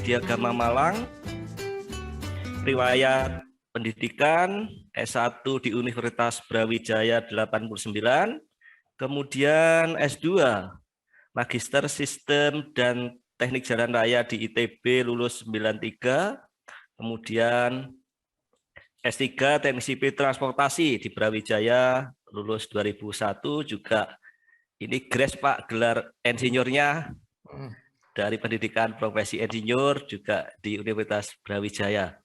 Widyagama Malang, riwayat pendidikan S1 di Universitas Brawijaya 89, kemudian S2 Magister Sistem dan Teknik Jalan Raya di ITB lulus 93, kemudian S3 Teknik Sipil Transportasi di Brawijaya lulus 2001, juga ini GRES Pak, gelar insinyurnya dari pendidikan profesi insinyur juga di Universitas Brawijaya.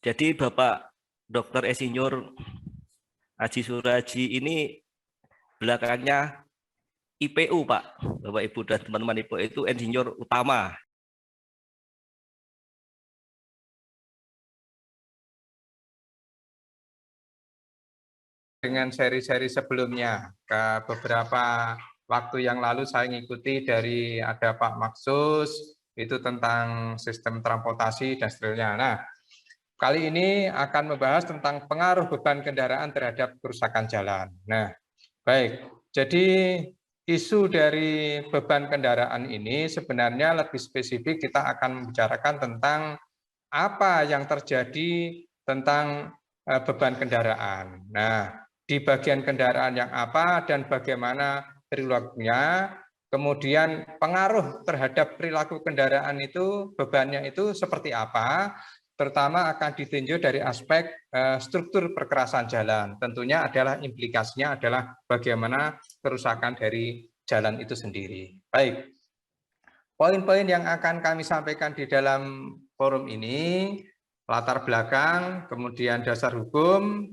Jadi Bapak Dr. Insinyur Haji Suraji ini belakangnya IPU Pak, Bapak Ibu dan teman-teman IPU itu insinyur utama. Dengan seri-seri sebelumnya, ke beberapa waktu yang lalu saya mengikuti dari ada Pak Maksus, itu tentang sistem transportasi dan seterusnya. Nah, kali ini akan membahas tentang pengaruh beban kendaraan terhadap kerusakan jalan. Nah, baik. Jadi isu dari beban kendaraan ini sebenarnya lebih spesifik kita akan membicarakan tentang apa yang terjadi tentang beban kendaraan. Nah, di bagian kendaraan yang apa dan bagaimana perilakunya, kemudian pengaruh terhadap perilaku kendaraan itu, bebannya itu seperti apa, terutama akan ditinjau dari aspek struktur perkerasan jalan. Tentunya adalah implikasinya adalah bagaimana kerusakan dari jalan itu sendiri. Baik, poin-poin yang akan kami sampaikan di dalam forum ini, latar belakang, kemudian dasar hukum,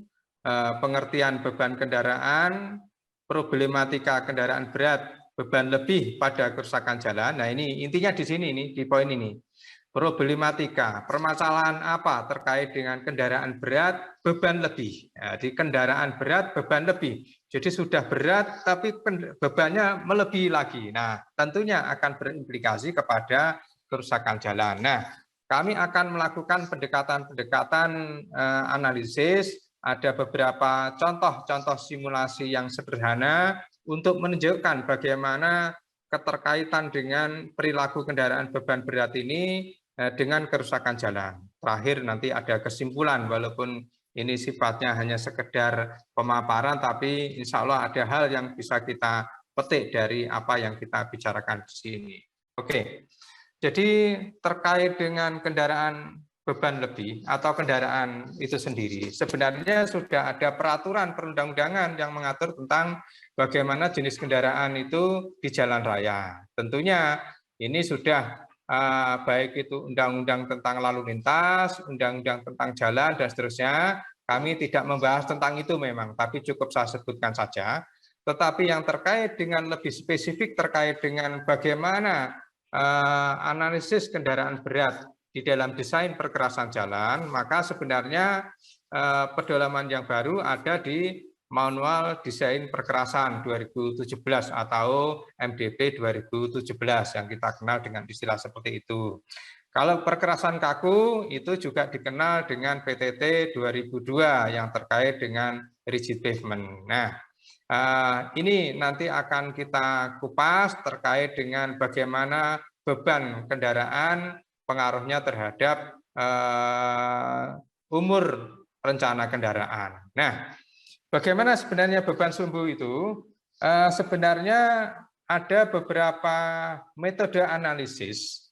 pengertian beban kendaraan, problematika kendaraan berat, beban lebih pada kerusakan jalan. Nah, ini intinya di sini nih, di poin ini. Problematika, permasalahan apa terkait dengan kendaraan berat, beban lebih. Nah, di kendaraan berat, beban lebih. Jadi sudah berat, tapi bebannya melebihi lagi. Nah, tentunya akan berimplikasi kepada kerusakan jalan. Nah, kami akan melakukan pendekatan-pendekatan analisis. Ada beberapa contoh-contoh simulasi yang sederhana untuk menunjukkan bagaimana keterkaitan dengan perilaku kendaraan beban berat ini dengan kerusakan jalan. Terakhir nanti ada kesimpulan, walaupun ini sifatnya hanya sekedar pemaparan, tapi insya Allah ada hal yang bisa kita petik dari apa yang kita bicarakan di sini. Oke, jadi terkait dengan kendaraan beban lebih atau kendaraan itu sendiri, sebenarnya sudah ada peraturan perundang-undangan yang mengatur tentang bagaimana jenis kendaraan itu di jalan raya. Tentunya ini sudah baik itu undang-undang tentang lalu lintas, undang-undang tentang jalan, dan seterusnya. Kami tidak membahas tentang itu memang, tapi cukup saya sebutkan saja. Tetapi yang terkait dengan lebih spesifik terkait dengan bagaimana analisis kendaraan berat di dalam desain perkerasan jalan, maka sebenarnya pedalaman yang baru ada di Manual Desain Perkerasan 2017 atau MDP 2017 yang kita kenal dengan istilah seperti itu. Kalau perkerasan kaku itu juga dikenal dengan PTT 2002 yang terkait dengan rigid pavement. Nah, ini nanti akan kita kupas terkait dengan bagaimana beban kendaraan pengaruhnya terhadap umur rencana kendaraan. Nah, bagaimana sebenarnya beban sumbu itu? Sebenarnya ada beberapa metode analisis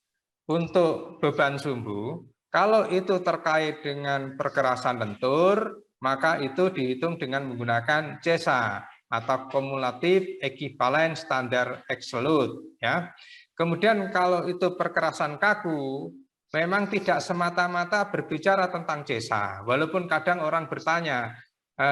untuk beban sumbu. Kalau itu terkait dengan perkerasan lentur, maka itu dihitung dengan menggunakan CESA atau Cumulative Equivalent Standard Absolute. Ya. Kemudian kalau itu perkerasan kaku, memang tidak semata-mata berbicara tentang CESA, walaupun kadang orang bertanya,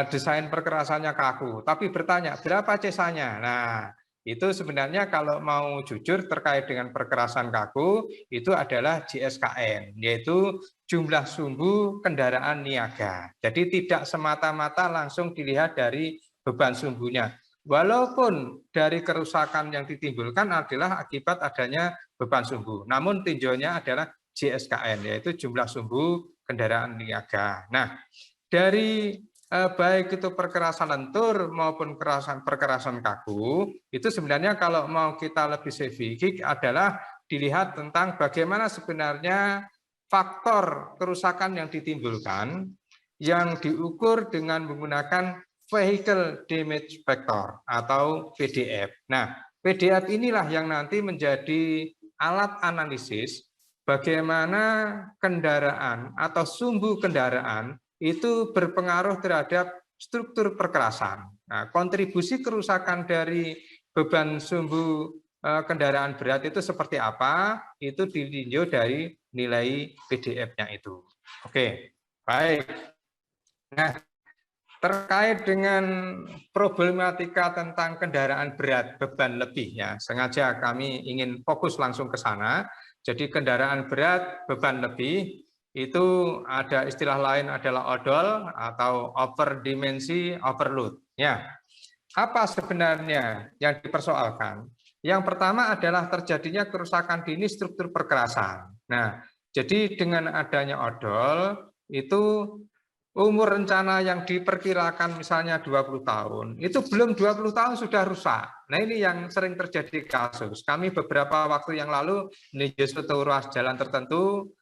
desain perkerasannya kaku, tapi bertanya berapa CESA-nya. Nah, itu sebenarnya kalau mau jujur terkait dengan perkerasan kaku, itu adalah JSKN, yaitu jumlah sumbu kendaraan niaga. Jadi tidak semata-mata langsung dilihat dari beban sumbunya. Walaupun dari kerusakan yang ditimbulkan adalah akibat adanya beban sumbu, namun tinjaunya adalah JSKN, yaitu jumlah sumbu kendaraan niaga. Nah, dari baik itu perkerasan lentur maupun perkerasan kaku, itu sebenarnya kalau mau kita lebih spesifik adalah dilihat tentang bagaimana sebenarnya faktor kerusakan yang ditimbulkan yang diukur dengan menggunakan Vehicle Damage Factor atau VDF. Nah, VDF inilah yang nanti menjadi alat analisis bagaimana kendaraan atau sumbu kendaraan itu berpengaruh terhadap struktur perkerasan. Nah, kontribusi kerusakan dari beban sumbu kendaraan berat itu seperti apa? Itu ditinjau dari nilai VDF-nya itu. Oke, baik. Nah, terkait dengan problematika tentang kendaraan berat beban lebih ya, sengaja kami ingin fokus langsung ke sana. Jadi kendaraan berat beban lebih itu ada istilah lain adalah odol atau overdimensi overload. Ya, apa sebenarnya yang dipersoalkan? Yang pertama adalah terjadinya kerusakan dini struktur perkerasan. Nah, jadi dengan adanya odol itu umur rencana yang diperkirakan misalnya 20 tahun, itu belum 20 tahun sudah rusak. Nah ini yang sering terjadi kasus. Kami beberapa waktu yang lalu meninjau suatu ruas jalan tertentu,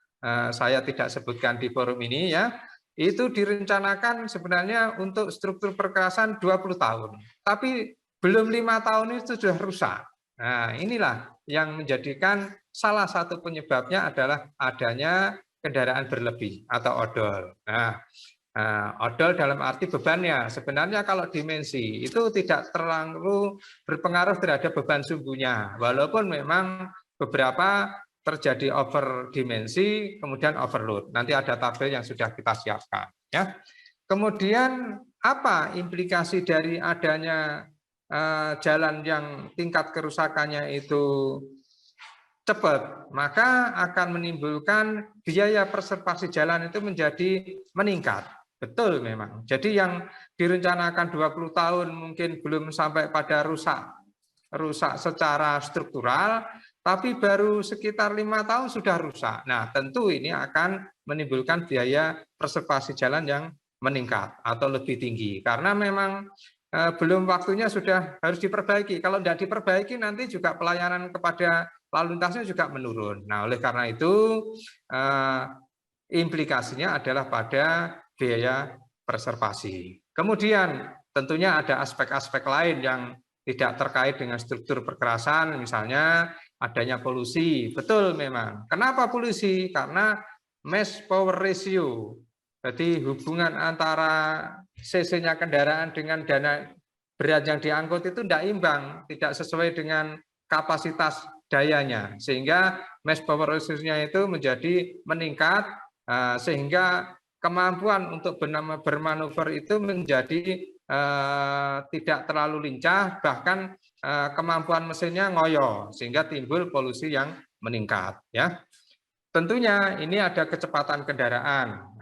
saya tidak sebutkan di forum ini ya, itu direncanakan sebenarnya untuk struktur perkerasan 20 tahun. Tapi belum 5 tahun itu sudah rusak. Nah inilah yang menjadikan salah satu penyebabnya adalah adanya kendaraan berlebih atau odol. Nah, odol dalam arti bebannya, sebenarnya kalau dimensi itu tidak terlalu berpengaruh terhadap beban sumbunya, walaupun memang beberapa terjadi over dimensi, kemudian overload. Nanti ada tabel yang sudah kita siapkan. Ya. Kemudian apa implikasi dari adanya jalan yang tingkat kerusakannya itu cepat, maka akan menimbulkan biaya preservasi jalan itu menjadi meningkat. Betul memang. Jadi yang direncanakan 20 tahun mungkin belum sampai pada rusak secara struktural, tapi baru sekitar 5 tahun sudah rusak. Nah, tentu ini akan menimbulkan biaya preservasi jalan yang meningkat atau lebih tinggi. Karena memang belum waktunya sudah harus diperbaiki. Kalau tidak diperbaiki nanti juga pelayanan kepada lalu lintasnya juga menurun. Nah, oleh karena itu implikasinya adalah pada biaya preservasi. Kemudian tentunya ada aspek-aspek lain yang tidak terkait dengan struktur perkerasan, misalnya adanya polusi. Betul memang. Kenapa polusi? Karena mass power ratio. Jadi hubungan antara cc-nya kendaraan dengan dana berat yang diangkut itu tidak imbang, tidak sesuai dengan kapasitas dayanya, sehingga mass power ratio-nya itu menjadi meningkat, sehingga kemampuan untuk bermanuver itu menjadi tidak terlalu lincah, bahkan kemampuan mesinnya ngoyo, sehingga timbul polusi yang meningkat. Ya, tentunya ini ada kecepatan kendaraan,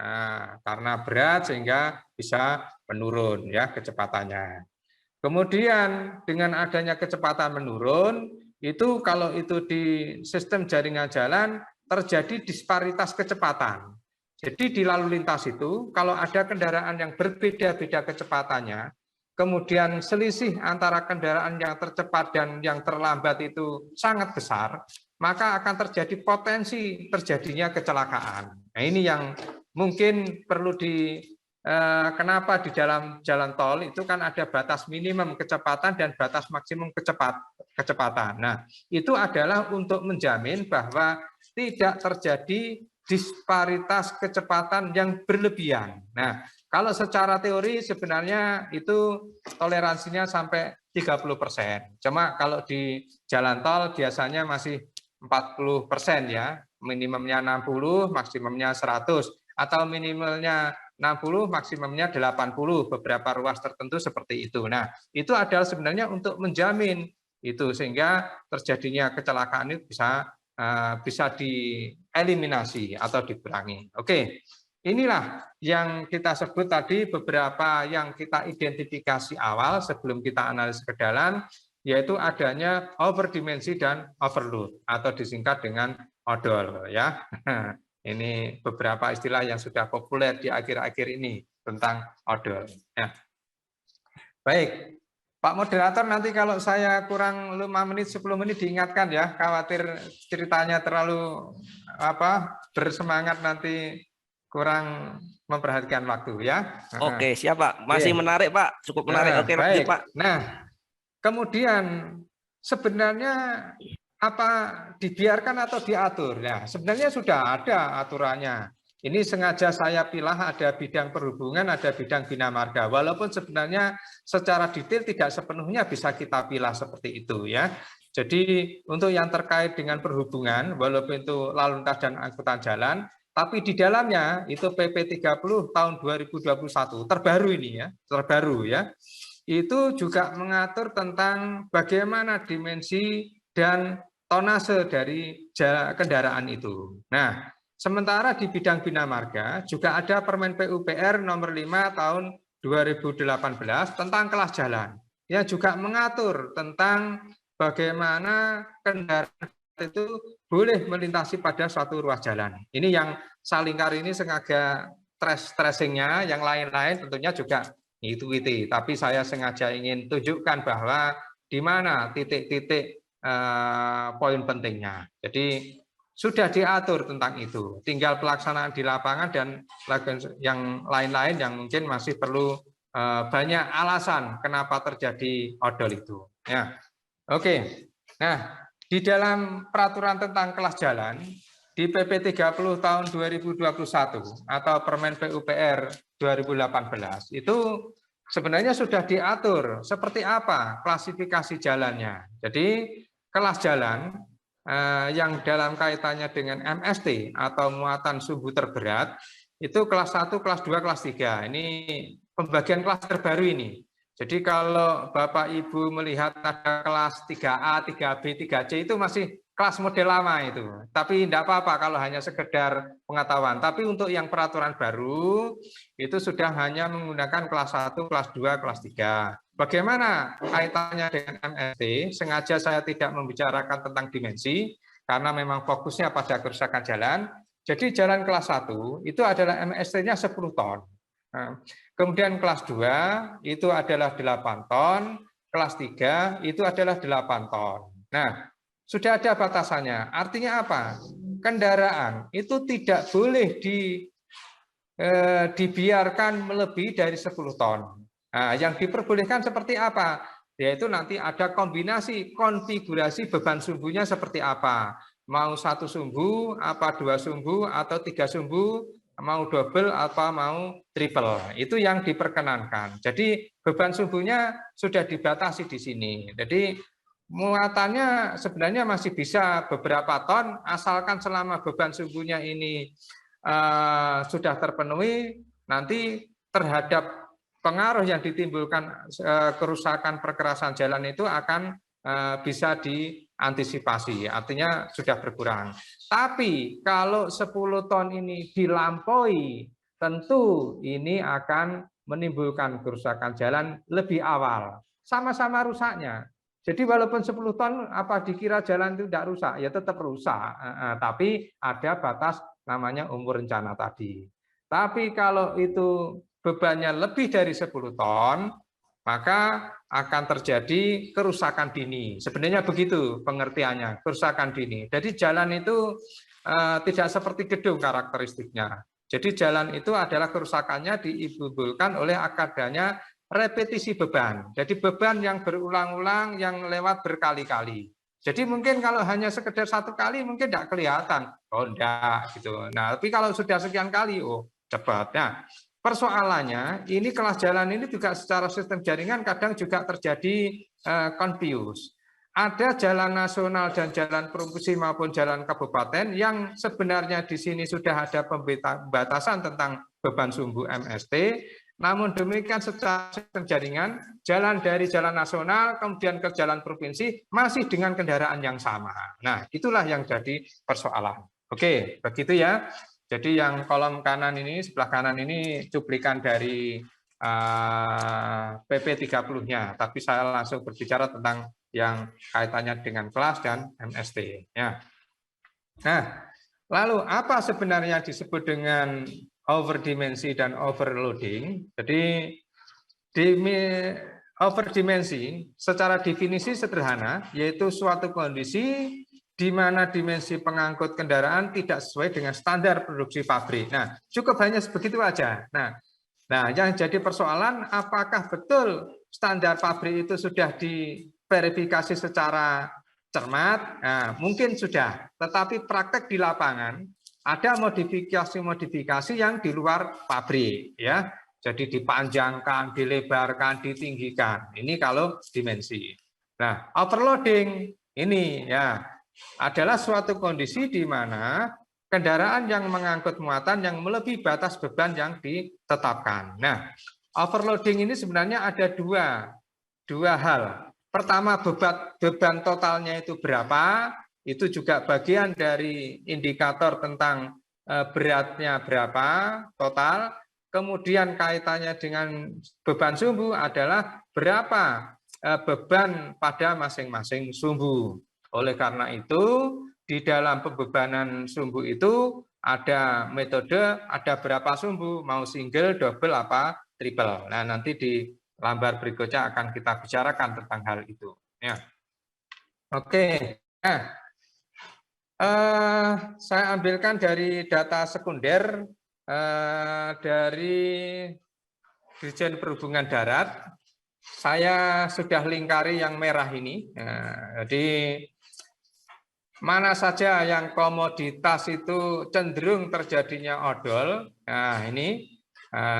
karena berat sehingga bisa menurun ya kecepatannya. Kemudian dengan adanya kecepatan menurun, itu kalau itu di sistem jaringan jalan terjadi disparitas kecepatan. Jadi di lalu lintas itu kalau ada kendaraan yang berbeda-beda kecepatannya, kemudian selisih antara kendaraan yang tercepat dan yang terlambat itu sangat besar, maka akan terjadi potensi terjadinya kecelakaan. Nah ini yang mungkin perlu kenapa di dalam jalan tol itu kan ada batas minimum kecepatan dan batas maksimum kecepatan. Nah, itu adalah untuk menjamin bahwa tidak terjadi disparitas kecepatan yang berlebihan. Nah, kalau secara teori sebenarnya itu toleransinya sampai 30%. Cuma kalau di jalan tol biasanya masih 40% ya, minimumnya 60, maksimumnya 100, atau minimalnya 60, maksimumnya 80, beberapa ruas tertentu seperti itu. Nah, itu adalah sebenarnya untuk menjamin itu sehingga terjadinya kecelakaan itu bisa dieliminasi atau dikurangi. Oke, inilah yang kita sebut tadi beberapa yang kita identifikasi awal sebelum kita analisis ke dalam, yaitu adanya overdimensi dan overload atau disingkat dengan odol ya. Ini beberapa istilah yang sudah populer di akhir-akhir ini tentang odol. Ya. Baik, Pak moderator, nanti kalau saya kurang 5 menit 10 menit diingatkan ya, khawatir ceritanya terlalu bersemangat nanti kurang memperhatikan waktu ya. Oke, siap Pak. Masih menarik Pak, cukup menarik. Oke, lanjut Baik. Pak. Nah, kemudian sebenarnya apa dibiarkan atau diatur? Nah, sebenarnya sudah ada aturannya. Ini sengaja saya pilih ada bidang perhubungan, ada bidang bina marga. Walaupun sebenarnya secara detail tidak sepenuhnya bisa kita pilih seperti itu ya. Jadi untuk yang terkait dengan perhubungan, walaupun itu lalu lintas dan angkutan jalan, tapi di dalamnya itu PP 30 tahun 2021 terbaru ini ya, terbaru ya. Itu juga mengatur tentang bagaimana dimensi dan tonase dari kendaraan itu. Nah, sementara di bidang bina marga juga ada Permen PUPR nomor 5 tahun 2018 tentang kelas jalan. Ya juga mengatur tentang bagaimana kendaraan itu boleh melintasi pada suatu ruas jalan. Ini yang Salingkar ini sengaja tracingnya, yang lain-lain tentunya juga itu. Tapi saya sengaja ingin tunjukkan bahwa di mana titik-titik poin pentingnya. Jadi sudah diatur tentang itu, tinggal pelaksanaan di lapangan dan yang lain-lain yang mungkin masih perlu banyak alasan kenapa terjadi odol itu. Ya, oke. Nah, di dalam peraturan tentang kelas jalan di PP 30 tahun 2021 atau Permen PUPR 2018 itu sebenarnya sudah diatur seperti apa klasifikasi jalannya. Jadi kelas jalan yang dalam kaitannya dengan MST atau muatan sumbu terberat itu kelas 1, kelas 2, kelas 3. Ini pembagian kelas terbaru ini. Jadi kalau Bapak Ibu melihat ada kelas 3A, 3B, 3C itu masih kelas model lama itu. Tapi tidak apa-apa kalau hanya sekedar pengetahuan. Tapi untuk yang peraturan baru itu sudah hanya menggunakan kelas 1, kelas 2, kelas 3. Bagaimana kaitannya dengan MST? Sengaja saya tidak membicarakan tentang dimensi, karena memang fokusnya pada kerusakan jalan. Jadi jalan kelas 1 itu adalah MST-nya 10 ton. Nah, kemudian kelas 2 itu adalah 8 ton, kelas 3 itu adalah 8 ton. Nah, sudah ada batasannya. Artinya apa? Kendaraan itu tidak boleh dibiarkan melebihi dari 10 ton. Nah, yang diperbolehkan seperti apa? Yaitu nanti ada kombinasi konfigurasi beban sumbunya seperti apa. Mau 1 sumbu, apa 2 sumbu, atau 3 sumbu, mau double, apa mau triple. Itu yang diperkenankan. Jadi beban sumbunya sudah dibatasi di sini. Jadi muatannya sebenarnya masih bisa beberapa ton, asalkan selama beban sumbunya ini sudah terpenuhi, nanti terhadap pengaruh yang ditimbulkan kerusakan perkerasan jalan itu akan bisa diantisipasi, artinya sudah berkurang. Tapi kalau 10 ton ini dilampaui, tentu ini akan menimbulkan kerusakan jalan lebih awal, sama-sama rusaknya. Jadi walaupun 10 ton apa dikira jalan itu tidak rusak, ya tetap rusak, tapi ada batas namanya umur rencana tadi. Tapi kalau itu bebannya lebih dari 10 ton, maka akan terjadi kerusakan dini. Sebenarnya begitu pengertiannya, kerusakan dini. Jadi jalan itu tidak seperti gedung karakteristiknya. Jadi jalan itu adalah kerusakannya ditimbulkan oleh adanya repetisi beban. Jadi beban yang berulang-ulang, yang lewat berkali-kali. Jadi mungkin kalau hanya sekedar 1 kali mungkin tidak kelihatan, oh enggak gitu. Nah, tapi kalau sudah sekian kali, oh cepat. Nah, persoalannya ini kelas jalan ini juga secara sistem jaringan kadang juga terjadi confuse. Ada jalan nasional dan jalan provinsi maupun jalan kabupaten yang sebenarnya di sini sudah ada pembatasan tentang beban sumbu MST. Namun demikian secara sistem jaringan, jalan dari jalan nasional kemudian ke jalan provinsi masih dengan kendaraan yang sama. Nah, itulah yang jadi persoalan. Oke, begitu ya. Jadi yang kolom kanan ini, sebelah kanan ini cuplikan dari PP 30-nya, tapi saya langsung berbicara tentang yang kaitannya dengan kelas dan MST. Ya. Nah, lalu apa sebenarnya disebut dengan overdimensi dan overloading? Jadi overdimensi secara definisi sederhana, yaitu suatu kondisi di mana dimensi pengangkut kendaraan tidak sesuai dengan standar produksi pabrik. Nah, cukup hanya sebegitu aja. Nah, yang jadi persoalan apakah betul standar pabrik itu sudah diverifikasi secara cermat? Nah, mungkin sudah, tetapi praktek di lapangan ada modifikasi-modifikasi yang di luar pabrik, ya. Jadi dipanjangkan, dilebarkan, ditinggikan. Ini kalau dimensi. Nah, overloading ini ya adalah suatu kondisi di mana kendaraan yang mengangkut muatan yang melebihi batas beban yang ditetapkan. Nah, overloading ini sebenarnya ada dua hal. Pertama, beban totalnya itu berapa, itu juga bagian dari indikator tentang beratnya berapa total. Kemudian kaitannya dengan beban sumbu adalah berapa beban pada masing-masing sumbu. Oleh karena itu, di dalam pembebanan sumbu itu ada metode, ada berapa sumbu, mau single, double, apa, triple. Nah, nanti di lambar berikutnya akan kita bicarakan tentang hal itu. Ya. Oke, nah, saya ambilkan dari data sekunder dari Dirjen Perhubungan Darat. Saya sudah lingkari yang merah ini. Nah, jadi mana saja yang komoditas itu cenderung terjadinya odol. Nah, ini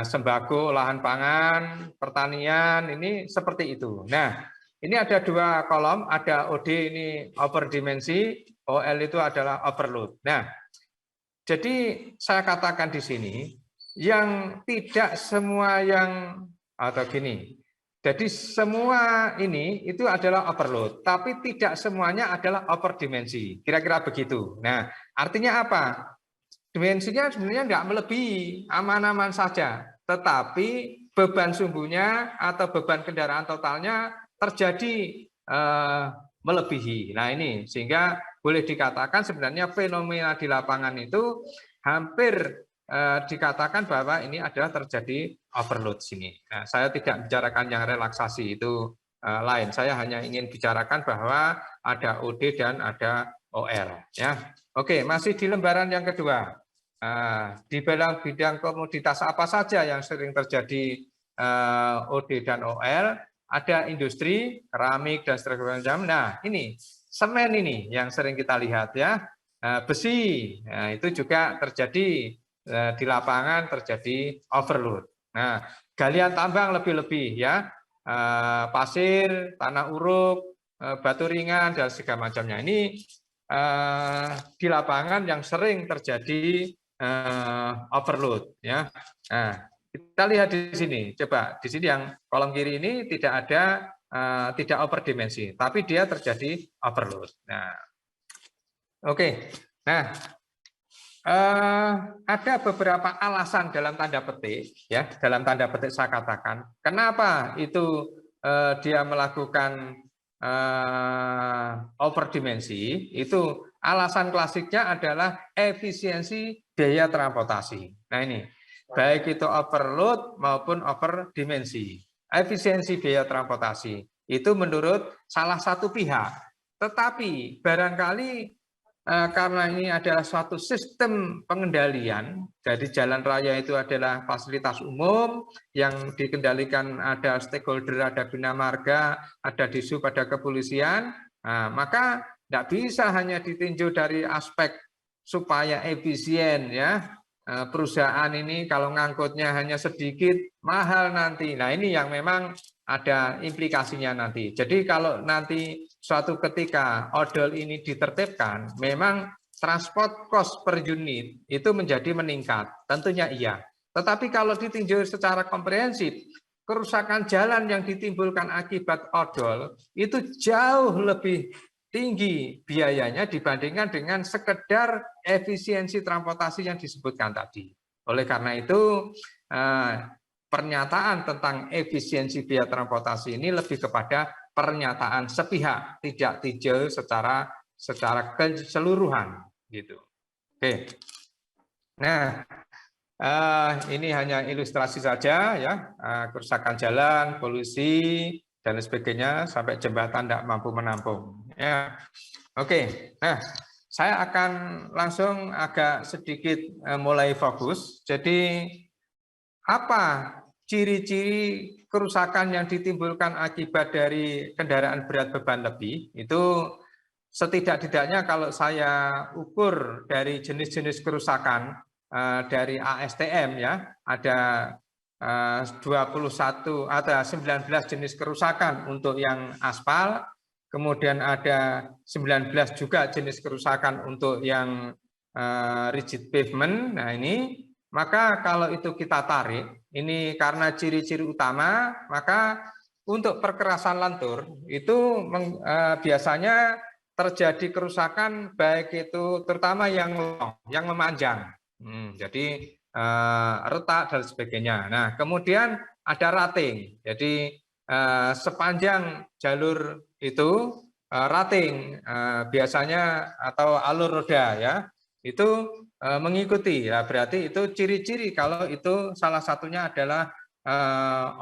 sembako, olahan pangan, pertanian, ini seperti itu. Nah, ini ada dua kolom, ada OD ini overdimensi, OL itu adalah overload. Nah, jadi saya katakan di sini, yang tidak semua yang, atau gini, jadi semua ini itu adalah overload, tapi tidak semuanya adalah overdimensi, kira-kira begitu. Nah, artinya apa? Dimensinya sebenarnya nggak melebihi, aman-aman saja, tetapi beban sumbunya atau beban kendaraan totalnya terjadi melebihi. Nah ini sehingga boleh dikatakan sebenarnya fenomena di lapangan itu hampir dikatakan bahwa ini adalah terjadi overload sini. Nah, saya tidak bicarakan yang relaksasi itu lain. Saya hanya ingin bicarakan bahwa ada OD dan ada OL. Ya, oke. Masih di lembaran yang kedua. Di bidang komoditas apa saja yang sering terjadi OD dan OL? Ada industri, keramik dan seterusnya. Nah, ini semen ini yang sering kita lihat ya. Besi, nah, itu juga terjadi di lapangan terjadi overload. Nah, galian tambang lebih-lebih ya, pasir, tanah uruk, batu ringan dan segala macamnya. Ini di lapangan yang sering terjadi overload ya. Nah, kita lihat di sini, coba di sini yang kolom kiri ini tidak ada tidak overdimensi, tapi dia terjadi overload. Nah, oke. Nah, ada beberapa alasan dalam tanda petik, ya, dalam tanda petik saya katakan, kenapa itu dia melakukan overdimensi. Itu alasan klasiknya adalah efisiensi biaya transportasi. Nah ini, baik itu overload maupun overdimensi. Efisiensi biaya transportasi itu menurut salah satu pihak. Tetapi barangkali karena ini adalah suatu sistem pengendalian, jadi jalan raya itu adalah fasilitas umum yang dikendalikan, ada stakeholder, ada bina marga, ada disub, ada kepolisian, nah, maka tidak bisa hanya ditinjau dari aspek supaya efisien ya. Perusahaan ini kalau ngangkutnya hanya sedikit, mahal nanti. Nah ini yang memang ada implikasinya nanti. Jadi kalau nanti suatu ketika odol ini ditertibkan, memang transport cost per unit itu menjadi meningkat. Tentunya iya. Tetapi kalau ditinjau secara komprehensif, kerusakan jalan yang ditimbulkan akibat odol itu jauh lebih tinggi biayanya dibandingkan dengan sekedar efisiensi transportasi yang disebutkan tadi. Oleh karena itu, pernyataan tentang efisiensi biaya transportasi ini lebih kepada pernyataan sepihak, tidak tinjau secara keseluruhan gitu. Oke. Nah, ini hanya ilustrasi saja ya, kerusakan jalan, polusi, dan sebagainya sampai jembatan tidak mampu menampung. Ya, oke. Nah, saya akan langsung agak sedikit mulai fokus. Jadi apa ciri-ciri kerusakan yang ditimbulkan akibat dari kendaraan berat beban lebih? Itu setidak-tidaknya kalau saya ukur dari jenis-jenis kerusakan dari ASTM ya, ada 21 atau 19 jenis kerusakan untuk yang aspal, kemudian ada 19 juga jenis kerusakan untuk yang rigid pavement. Nah ini, maka kalau itu kita tarik, ini karena ciri-ciri utama, maka untuk perkerasan lentur itu biasanya terjadi kerusakan baik itu terutama yang memanjang. Jadi retak dan sebagainya. Nah, kemudian ada rating. Jadi sepanjang jalur itu rating biasanya atau alur roda ya itu mengikuti. Ya, berarti itu ciri-ciri kalau itu salah satunya adalah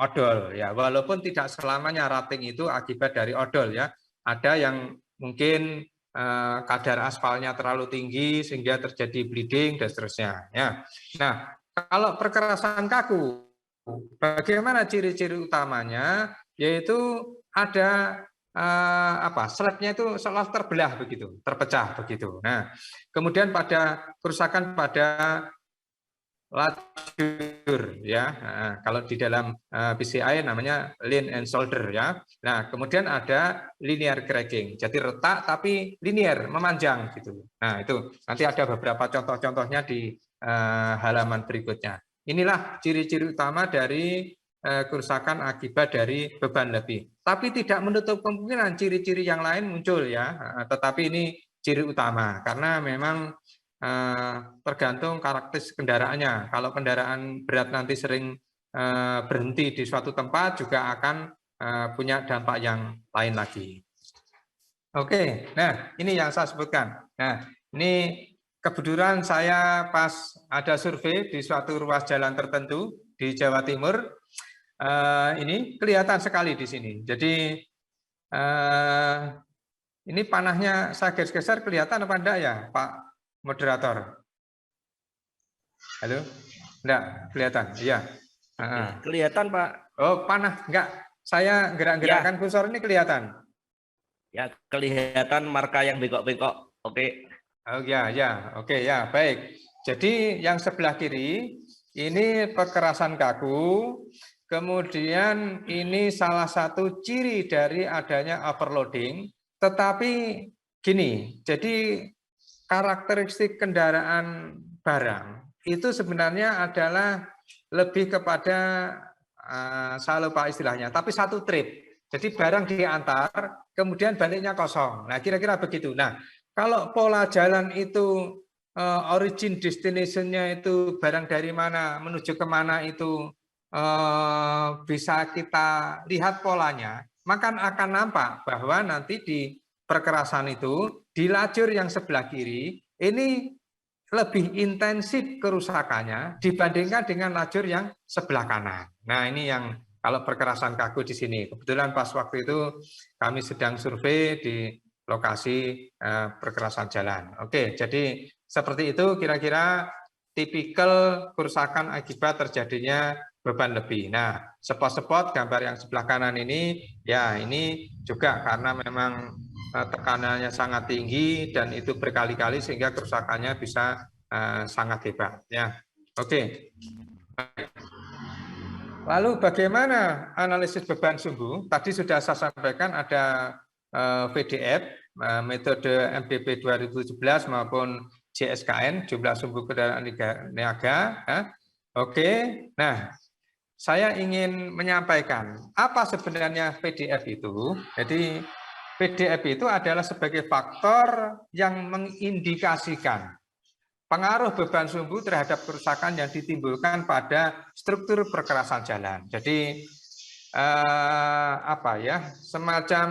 odol ya. Walaupun tidak selamanya rating itu akibat dari odol ya. Ada yang mungkin kadar aspalnya terlalu tinggi sehingga terjadi bleeding dan seterusnya ya. Nah, kalau perkerasan kaku bagaimana ciri-ciri utamanya? Yaitu ada slabnya itu seolah terbelah begitu, terpecah begitu. Nah, kemudian pada kerusakan pada lajur ya. Nah, kalau di dalam PCI namanya lean and shoulder ya. Nah, kemudian ada linear cracking. Jadi retak tapi linear, memanjang gitu. Nah, itu nanti ada beberapa contoh-contohnya di halaman berikutnya. Inilah ciri-ciri utama dari kerusakan akibat dari beban lebih. Tapi tidak menutup kemungkinan ciri-ciri yang lain muncul ya. Tetapi ini ciri utama karena memang tergantung karakteristik kendaraannya. Kalau kendaraan berat nanti sering berhenti di suatu tempat juga akan punya dampak yang lain lagi. Oke, nah ini yang saya sebutkan. Nah, ini kebetulan saya pas ada survei di suatu ruas jalan tertentu di Jawa Timur. Ini kelihatan sekali di sini. Jadi ini panahnya saya geser-geser kelihatan apa enggak ya, Pak Moderator? Halo? Enggak, kelihatan. Iya. Kelihatan, Pak. Oh, panah. Enggak. Saya gerak-gerakkan kursor ini kelihatan. Ya, kelihatan marka yang bengkok-bengkok. Oke. Oh ya, ya. Oke, ya, baik. Jadi yang sebelah kiri ini perkerasan kaku. Kemudian ini salah satu ciri dari adanya overloading. Tetapi gini, jadi karakteristik kendaraan barang itu sebenarnya adalah lebih kepada saya lupa istilahnya, tapi satu trip. Jadi barang diantar, kemudian baliknya kosong. Nah, kira-kira begitu. Nah, kalau pola jalan itu origin destination-nya itu barang dari mana menuju kemana itu bisa kita lihat polanya, maka akan nampak bahwa nanti di perkerasan itu di lajur yang sebelah kiri ini lebih intensif kerusakannya dibandingkan dengan lajur yang sebelah kanan. Nah, ini yang kalau perkerasan kaku di sini. Kebetulan pas waktu itu kami sedang survei di lokasi perkerasan jalan. Oke, jadi seperti itu kira-kira tipikal kerusakan akibat terjadinya beban lebih. Nah, spot-spot gambar yang sebelah kanan ini, ya ini juga karena memang tekanannya sangat tinggi dan itu berkali-kali sehingga kerusakannya bisa sangat hebat. Ya, oke. Lalu bagaimana analisis beban sumbu? Tadi sudah saya sampaikan ada VDF, metode MDP 2017 maupun JSKN, jumlah sumbu kendaraan niaga. Ya. Oke, nah saya ingin menyampaikan apa sebenarnya VDF itu. Jadi VDF itu adalah sebagai faktor yang mengindikasikan pengaruh beban sumbu terhadap kerusakan yang ditimbulkan pada struktur perkerasan jalan. Jadi semacam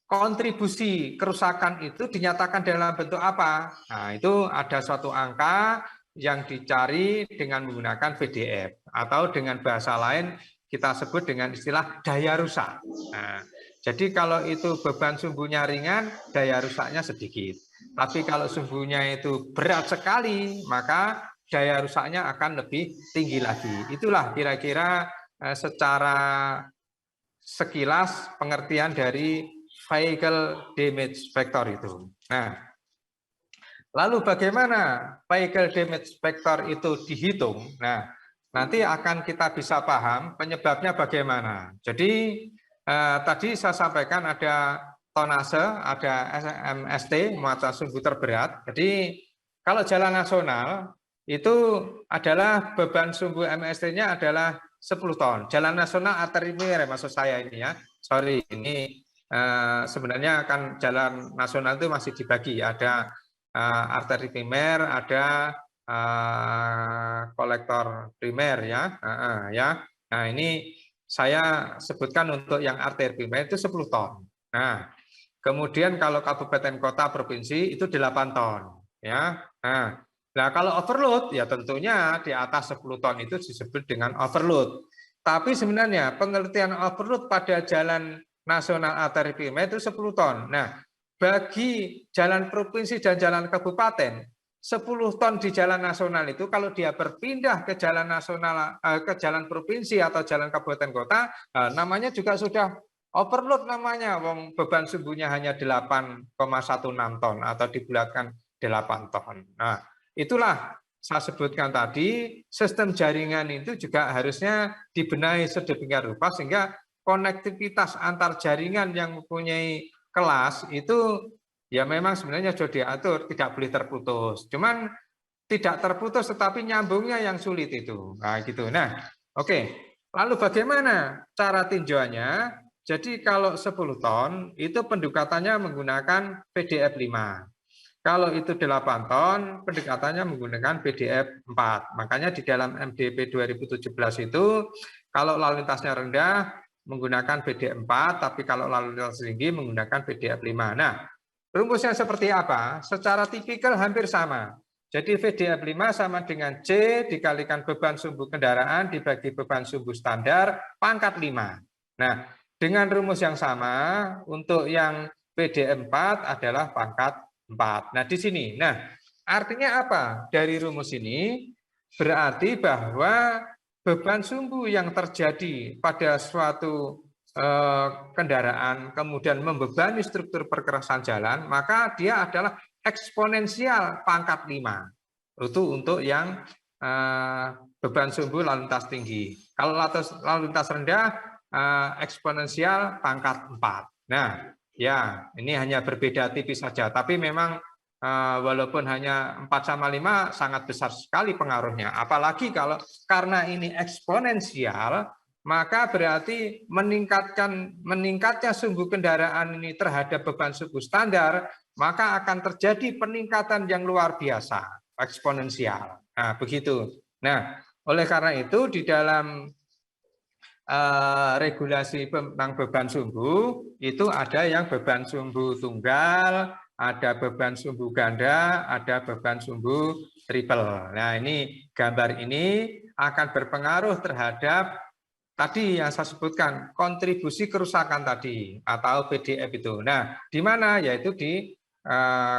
kontribusi kerusakan itu dinyatakan dalam bentuk apa? Nah, itu ada suatu angka yang dicari dengan menggunakan VDF atau dengan bahasa lain kita sebut dengan istilah daya rusak. Nah, jadi kalau itu beban sumbunya ringan, daya rusaknya sedikit. Tapi kalau sumbunya itu berat sekali, maka daya rusaknya akan lebih tinggi lagi. Itulah kira-kira secara sekilas pengertian dari vehicle damage factor itu. Nah, lalu bagaimana vehicle damage factor itu dihitung? Nah, nanti akan kita bisa paham penyebabnya bagaimana. Jadi tadi saya sampaikan ada tonase, ada MST, muatan sumbu terberat. Jadi kalau jalan nasional itu adalah beban sumbu MST-nya adalah 10 ton. Jalan nasional arteri primer maksud saya ini ya. Sorry, ini sebenarnya kan jalan nasional itu masih dibagi. Ada arteri primer, ada kolektor primer ya. Nah, ini saya sebutkan untuk yang arteri primer itu 10 ton. Nah, kemudian kalau kabupaten kota provinsi itu 8 ton ya. Nah, kalau overload ya tentunya di atas 10 ton itu disebut dengan overload. Tapi sebenarnya pengertian overload pada jalan nasional arteri primer itu 10 ton. Nah, bagi jalan provinsi dan jalan kabupaten 10 ton di jalan nasional itu kalau dia berpindah ke jalan nasional ke jalan provinsi atau jalan kabupaten kota namanya juga sudah overload namanya. Wong beban sumbunya hanya 8,16 ton atau dibulatkan 8 ton. Nah, itulah saya sebutkan tadi, sistem jaringan itu juga harusnya dibenahi sedemikian rupa sehingga konektivitas antar jaringan yang mempunyai kelas itu ya memang sebenarnya sudah diatur, tidak boleh terputus. Cuman tidak terputus tetapi nyambungnya yang sulit itu. Nah, gitu. Nah, oke. Lalu bagaimana cara tinjauannya? Jadi kalau 10 ton itu pendekatannya menggunakan PDF 5. Kalau itu 8 ton, pendekatannya menggunakan PDF 4. Makanya di dalam MDP 2017 itu, kalau lalu lintasnya rendah, menggunakan PDF 4, tapi kalau lalu lintas tinggi, menggunakan PDF 5. Nah, rumusnya seperti apa? Secara tipikal hampir sama. Jadi VDF 5 sama dengan C dikalikan beban sumbu kendaraan dibagi beban sumbu standar pangkat 5. Nah, dengan rumus yang sama, untuk yang PDF 4 adalah pangkat 4. Nah, di sini. Nah, artinya apa? Dari rumus ini berarti bahwa beban sumbu yang terjadi pada suatu kendaraan kemudian membebani struktur perkerasan jalan, maka dia adalah eksponensial pangkat 5. Itu untuk yang beban sumbu lalu lintas tinggi. Kalau lalu lintas rendah eksponensial pangkat 4. Nah, ya, ini hanya berbeda tipis saja, tapi memang walaupun hanya 4/5 sangat besar sekali pengaruhnya. Apalagi kalau karena ini eksponensial, maka berarti meningkatnya sumbu kendaraan ini terhadap beban sumbu standar, maka akan terjadi peningkatan yang luar biasa, eksponensial. Nah, begitu. Nah, oleh karena itu di dalam regulasi tentang beban sumbu itu ada yang beban sumbu tunggal, ada beban sumbu ganda, ada beban sumbu triple. Nah, ini gambar ini akan berpengaruh terhadap tadi yang saya sebutkan kontribusi kerusakan tadi atau PDF itu. Nah, di mana? Yaitu di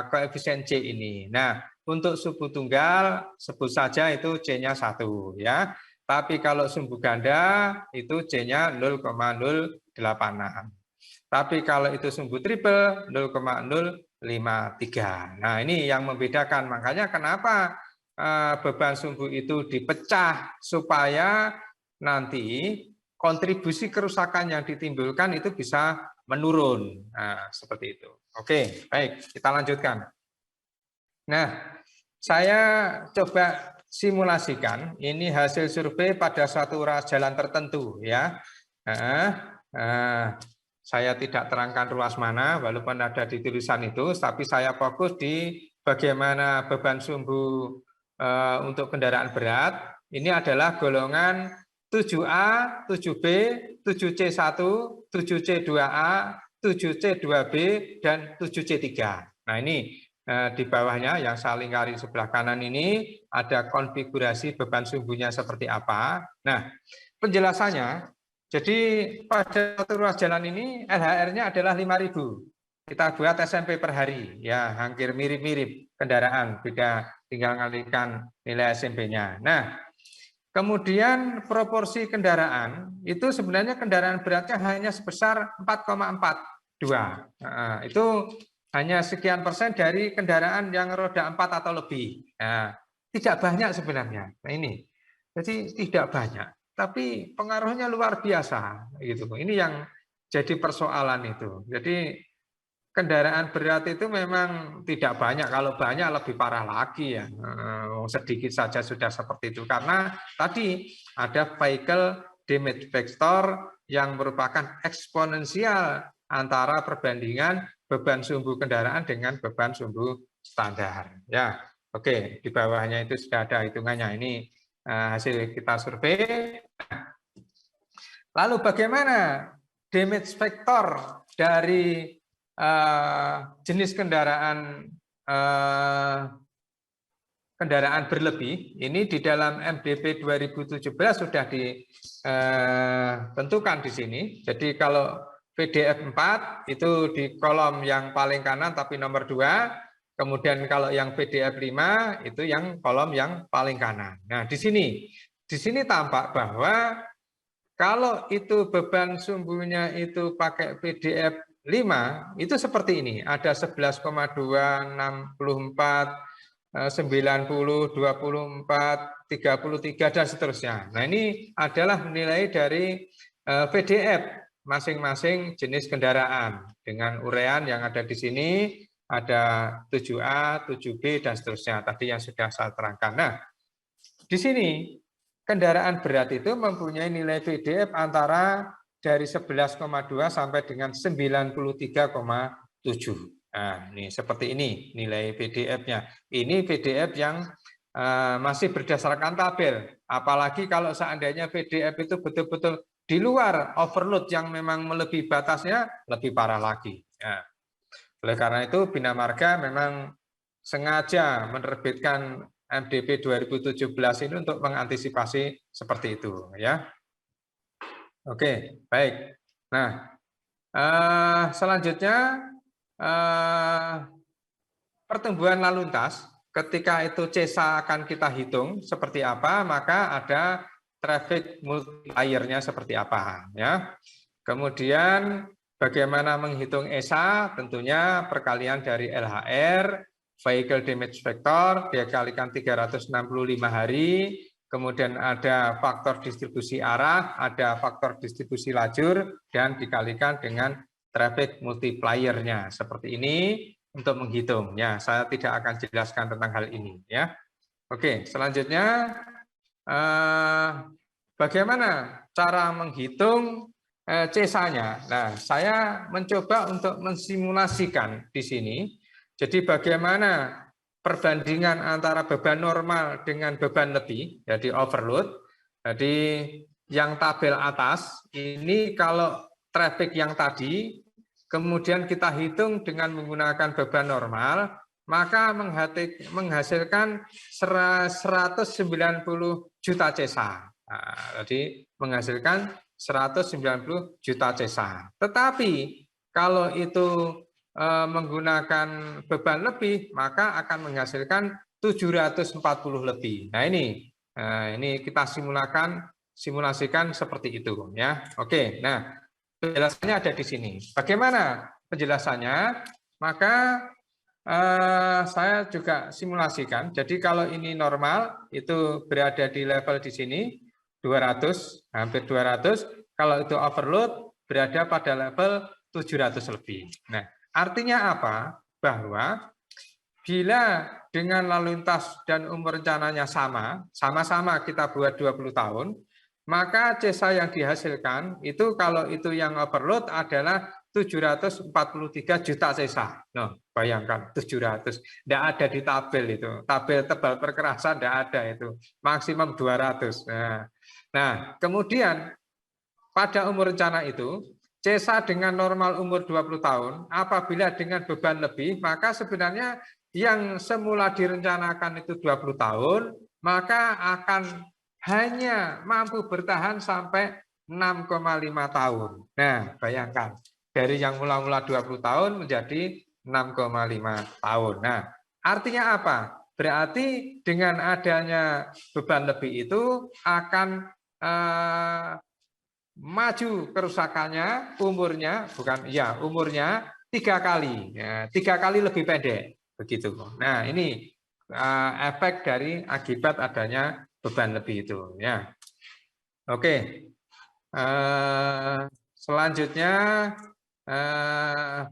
koefisien C ini. Nah, untuk sumbu tunggal sebut saja itu C-nya 1 ya. Tapi kalau sumbu ganda itu C-nya 0,086. Tapi kalau itu sumbu triple 0,053. Nah, ini yang membedakan. Makanya kenapa beban sumbu itu dipecah supaya nanti kontribusi kerusakan yang ditimbulkan itu bisa menurun. Nah, seperti itu. Oke, baik, kita lanjutkan. Nah, saya coba simulasikan ini hasil survei pada suatu ruas jalan tertentu ya. Saya tidak terangkan ruas mana walaupun ada di tulisan itu, tapi saya fokus di bagaimana beban sumbu untuk kendaraan berat. Ini adalah golongan 7A, 7B, 7C1, 7C2A, 7C2B, dan 7C3. Nah, ini di bawahnya yang saya lingkari sebelah kanan ini ada konfigurasi beban sumbunya seperti apa. Nah, penjelasannya Jadi pada satu ruas jalan ini LHR-nya adalah 5.000. Kita buat SMP per hari, ya hampir mirip-mirip kendaraan, beda tinggal ngalihkan nilai SMP-nya. Nah, kemudian proporsi kendaraan itu sebenarnya kendaraan beratnya hanya sebesar 4,42. Nah, itu hanya sekian persen dari kendaraan yang roda 4 atau lebih. Nah, tidak banyak sebenarnya. Nah, ini. Jadi tidak banyak, tapi pengaruhnya luar biasa gitu. Ini yang jadi persoalan itu. Jadi kendaraan berat itu memang tidak banyak, kalau banyak lebih parah lagi ya. Sedikit saja sudah seperti itu, karena tadi ada vehicle damage factor yang merupakan eksponensial antara perbandingan beban sumbu kendaraan dengan beban sumbu standar. Ya, oke, di bawahnya itu sudah ada hitungannya. Ini hasil kita survei. Lalu bagaimana damage factor dari jenis kendaraan berlebih ini di dalam MDP 2017 sudah ditentukan di sini. Jadi kalau PDF 4 itu di kolom yang paling kanan tapi nomor 2, kemudian kalau yang PDF 5 itu yang kolom yang paling kanan. Nah, di sini tampak bahwa kalau itu beban sumbunya itu pakai PDF 5, itu seperti ini. Ada 11,2, 64, 90, 24, 33, dan seterusnya. Nah, ini adalah nilai dari PDF masing-masing jenis kendaraan. Dengan urean yang ada di sini, ada 7A, 7B, dan seterusnya. Tadi yang sudah saya terangkan. Nah, di sini kendaraan berat itu mempunyai nilai PDF antara dari 11,2 sampai dengan 93,7. Nah, ini seperti ini nilai PDF-nya. Ini PDF yang masih berdasarkan tabel. Apalagi kalau seandainya PDF itu betul-betul di luar overload yang memang melebihi batasnya, lebih parah lagi. Nah, oleh karena itu Bina Marga memang sengaja menerbitkan MDP 2017 ini untuk mengantisipasi seperti itu, ya. Oke, baik. Nah, selanjutnya pertumbuhan lalu lintas. Ketika itu CESA akan kita hitung seperti apa, maka ada traffic multiplier-nya seperti apa, ya. Kemudian bagaimana menghitung ESA? Tentunya perkalian dari LHR, vehicle damage factor, dikalikan 365 hari, kemudian ada faktor distribusi arah, ada faktor distribusi lajur, dan dikalikan dengan traffic multiplier-nya. Seperti ini untuk menghitung. Ya, saya tidak akan jelaskan tentang hal ini. Ya, oke. Selanjutnya, bagaimana cara menghitung CESA-nya? Nah, saya mencoba untuk mensimulasikan di sini. Jadi bagaimana perbandingan antara beban normal dengan beban lebih, jadi overload. Jadi yang tabel atas ini kalau traffic yang tadi, kemudian kita hitung dengan menggunakan beban normal, maka menghasilkan 190 juta CESA. Nah, jadi menghasilkan 190 juta CESA. Tetapi kalau itu menggunakan beban lebih, maka akan menghasilkan 740 lebih. Nah, ini kita simulasikan seperti itu, ya. Oke, nah penjelasannya ada di sini. Bagaimana penjelasannya? Maka saya juga simulasikan. Jadi kalau ini normal, itu berada di level di sini 200, hampir 200. Kalau itu overload, berada pada level 700 lebih. Nah, artinya apa? Bahwa bila dengan lalu lintas dan umur rencananya sama-sama kita buat 20 tahun, maka CESA yang dihasilkan itu kalau itu yang overload adalah 743 juta CESA. Nah, bayangkan 700. Tidak ada di tabel itu. Tabel tebal perkerasan tidak ada itu. Maksimum 200. Nah, kemudian pada umur rencana itu, CESA dengan normal umur 20 tahun, apabila dengan beban lebih, maka sebenarnya yang semula direncanakan itu 20 tahun, maka akan hanya mampu bertahan sampai 6,5 tahun. Nah, bayangkan dari yang mula-mula 20 tahun menjadi 6,5 tahun. Nah, artinya apa? Berarti dengan adanya beban lebih itu akan maju kerusakannya, umurnya 3 kali, ya, 3 kali lebih pendek, begitu. Nah, ini efek dari akibat adanya beban lebih itu, ya. Oke, selanjutnya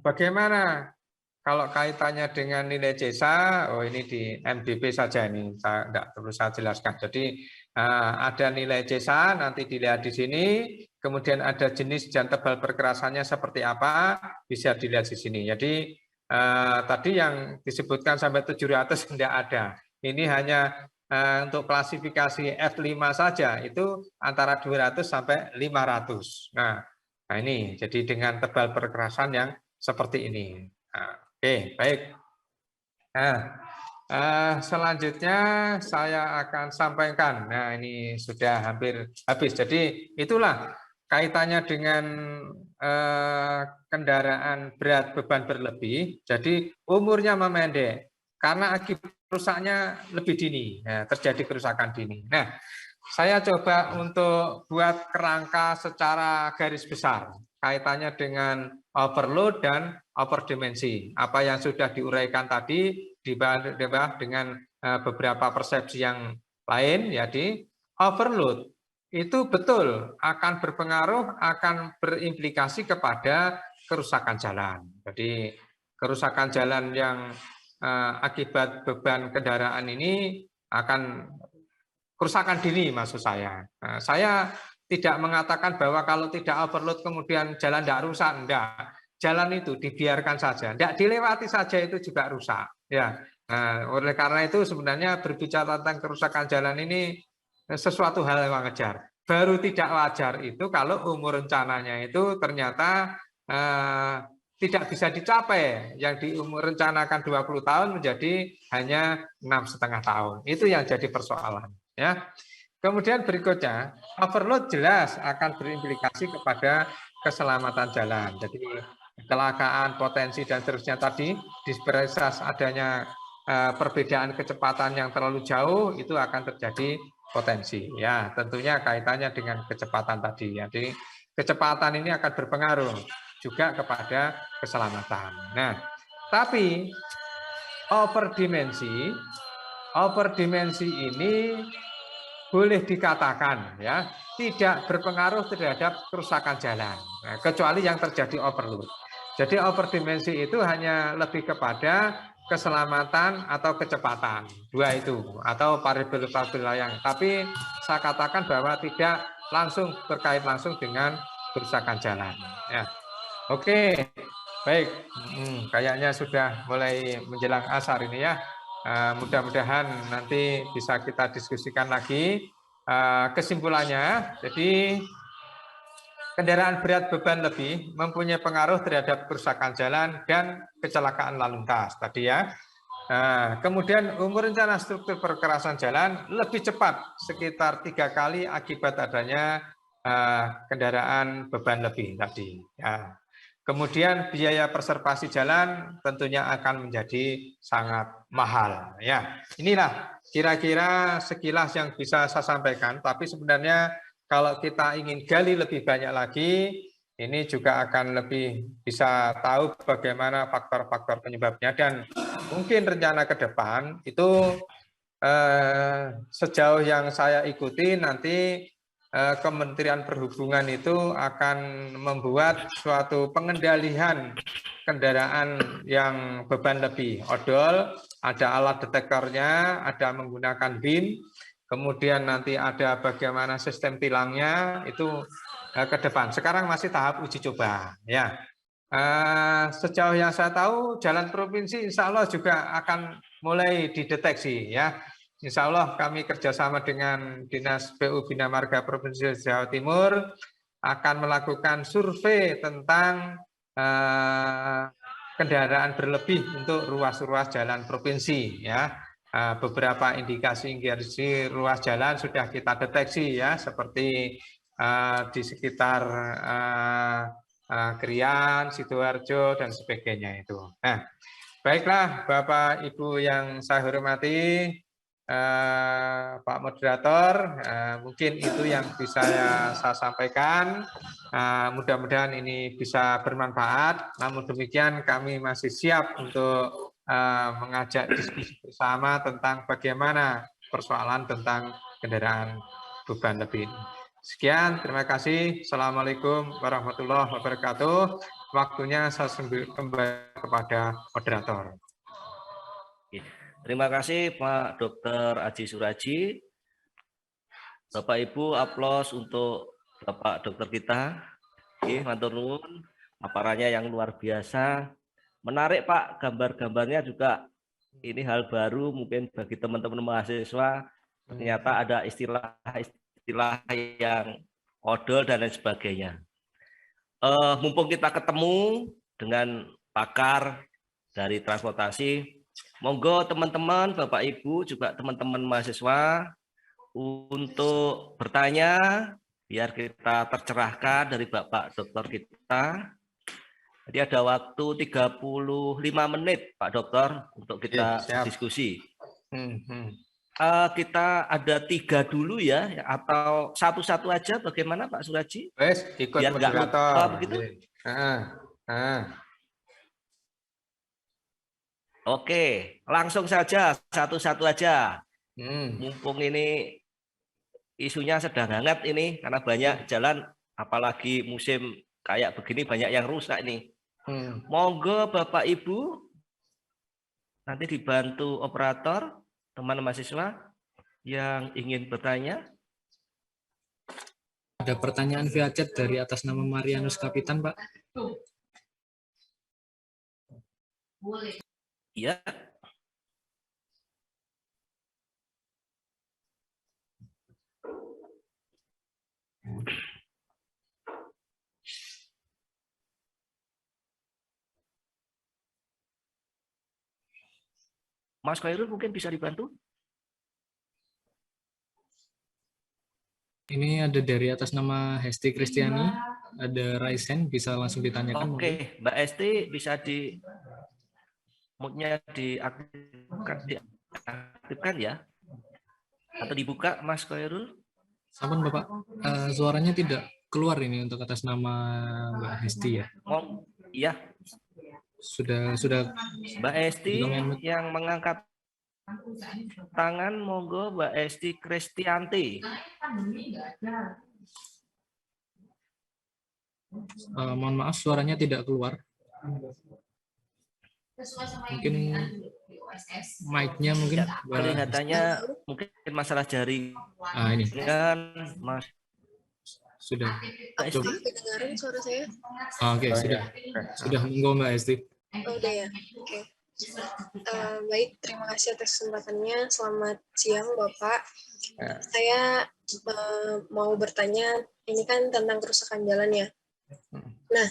bagaimana kalau kaitannya dengan nilai CESA? Oh, ini di MDP saja ini, saya tidak perlu saya jelaskan. Jadi ada nilai CESA, nanti dilihat di sini. Kemudian ada jenis dan tebal perkerasannya seperti apa, bisa dilihat di sini. Jadi tadi yang disebutkan sampai 700 tidak ada. Ini hanya untuk klasifikasi F5 saja, itu antara 200 sampai 500. Nah, ini jadi dengan tebal perkerasan yang seperti ini. Nah, oke, baik. Nah, selanjutnya saya akan sampaikan. Nah, ini sudah hampir habis. Jadi itulah kaitannya dengan kendaraan berat beban berlebih. Jadi umurnya memendek karena akibat rusaknya lebih dini. Nah, terjadi kerusakan dini. Nah, saya coba untuk buat kerangka secara garis besar kaitannya dengan overload dan overdimensi. Apa yang sudah diuraikan tadi dibahas dengan beberapa persepsi yang lain, jadi overload itu betul akan berpengaruh, akan berimplikasi kepada kerusakan jalan. Jadi kerusakan jalan yang akibat beban kendaraan ini akan kerusakan dini, maksud saya. Saya tidak mengatakan bahwa kalau tidak overload kemudian jalan tidak rusak, enggak. Jalan itu dibiarkan saja, tidak dilewati saja itu juga rusak. Ya, oleh karena itu sebenarnya berbicara tentang kerusakan jalan ini sesuatu hal yang wajar. Baru tidak wajar itu kalau umur rencananya itu ternyata tidak bisa dicapai. Yang direncanakan 20 tahun menjadi hanya 6,5 tahun. Itu yang jadi persoalan. Ya. Kemudian berikutnya, overload jelas akan berimplikasi kepada keselamatan jalan. Jadi kecelakaan, potensi dan seterusnya tadi, dispersitas adanya perbedaan kecepatan yang terlalu jauh itu akan terjadi potensi. Ya, tentunya kaitannya dengan kecepatan tadi. Jadi kecepatan ini akan berpengaruh juga kepada keselamatan. Nah, tapi overdimensi ini boleh dikatakan ya tidak berpengaruh terhadap kerusakan jalan, kecuali yang terjadi overload. Jadi overdimensi itu hanya lebih kepada keselamatan atau kecepatan, dua itu, atau variabel-variabel yang. Tapi saya katakan bahwa tidak langsung berkait langsung dengan kerusakan jalan. Ya, oke, baik. Kayaknya sudah mulai menjelang asar ini ya. Mudah-mudahan nanti bisa kita diskusikan lagi. Kesimpulannya, jadi kendaraan berat beban lebih mempunyai pengaruh terhadap kerusakan jalan dan kecelakaan lalu lintas tadi ya. Kemudian umur rencana struktur perkerasan jalan lebih cepat sekitar 3 kali akibat adanya kendaraan beban lebih tadi. Ya. Kemudian biaya preservasi jalan tentunya akan menjadi sangat mahal. Ya, inilah kira-kira sekilas yang bisa saya sampaikan. Tapi sebenarnya kalau kita ingin gali lebih banyak lagi, ini juga akan lebih bisa tahu bagaimana faktor-faktor penyebabnya dan mungkin rencana ke depan itu sejauh yang saya ikuti nanti Kementerian Perhubungan itu akan membuat suatu pengendalian kendaraan yang beban lebih odol, ada alat detektornya, ada menggunakan BIM, kemudian nanti ada bagaimana sistem tilangnya itu ke depan. Sekarang masih tahap uji coba, ya. Sejauh yang saya tahu, jalan provinsi insya Allah juga akan mulai dideteksi, ya. Insya Allah kami kerjasama dengan Dinas PU Bina Marga Provinsi Jawa Timur akan melakukan survei tentang kendaraan berlebih untuk ruas-ruas jalan provinsi. Ya, beberapa indikasi ruas jalan sudah kita deteksi ya, seperti di sekitar Krian, Sidoarjo, dan sebagainya itu. Nah, baiklah Bapak Ibu yang saya hormati, Pak Moderator, mungkin itu yang bisa saya sampaikan. Mudah-mudahan ini bisa bermanfaat. Namun demikian kami masih siap untuk mengajak diskusi bersama tentang bagaimana persoalan tentang kendaraan beban lebih. Sekian, terima kasih. Assalamualaikum warahmatullahi wabarakatuh. Waktunya saya kembali kepada moderator. Terima kasih Pak Dr. Aji Suraji. Bapak Ibu, aplaus untuk Bapak Dokter kita. Matur nuwun, paparannya yang luar biasa. Menarik Pak, gambar-gambarnya juga ini hal baru mungkin bagi teman-teman mahasiswa. Ternyata ada istilah-istilah yang odol dan lain sebagainya. Mumpung kita ketemu dengan pakar dari transportasi, monggo teman-teman, Bapak Ibu, juga teman-teman mahasiswa untuk bertanya biar kita tercerahkan dari Bapak Dokter kita. Jadi ada waktu 35 menit Pak Dokter untuk kita diskusi. Kita ada 3 dulu ya, atau satu-satu aja bagaimana Pak Suraji? Wes, ikut biar moderator. Begitu? Oke, langsung saja satu-satu aja. Mumpung ini isunya sedang hangat ini karena banyak jalan, apalagi musim kayak begini banyak yang rusak nih. Monggo Bapak Ibu nanti dibantu operator, teman mahasiswa yang ingin bertanya. Ada pertanyaan via chat dari atas nama Marianus Kapitan, Pak. Boleh. Iya. Mas Khairul mungkin bisa dibantu? Ini ada dari atas nama Hesti Kristiani, ada Raisen, bisa langsung ditanyakan. Oke, Mbak Esti bisa di moodnya diaktifkan ya? Atau dibuka Mas Khairul? Sampun Bapak, suaranya tidak keluar ini untuk atas nama Mbak Hesti ya? Oh, iya. Sudah Mbak Esti yang mengangkat tangan, monggo Mbak Esti Kristianti. Mohon maaf suaranya tidak keluar. Mungkin mic-nya mungkin ya, kelihatannya mungkin masalah jaring. Ini Mas sudah. Coba kedengaran suara saya? Oke, sudah monggo Mbak Esti. Oh, udah ya. Oke. Baik, terima kasih atas kesempatannya. Selamat siang, Bapak. Saya mau bertanya, ini kan tentang kerusakan jalan ya. Nah,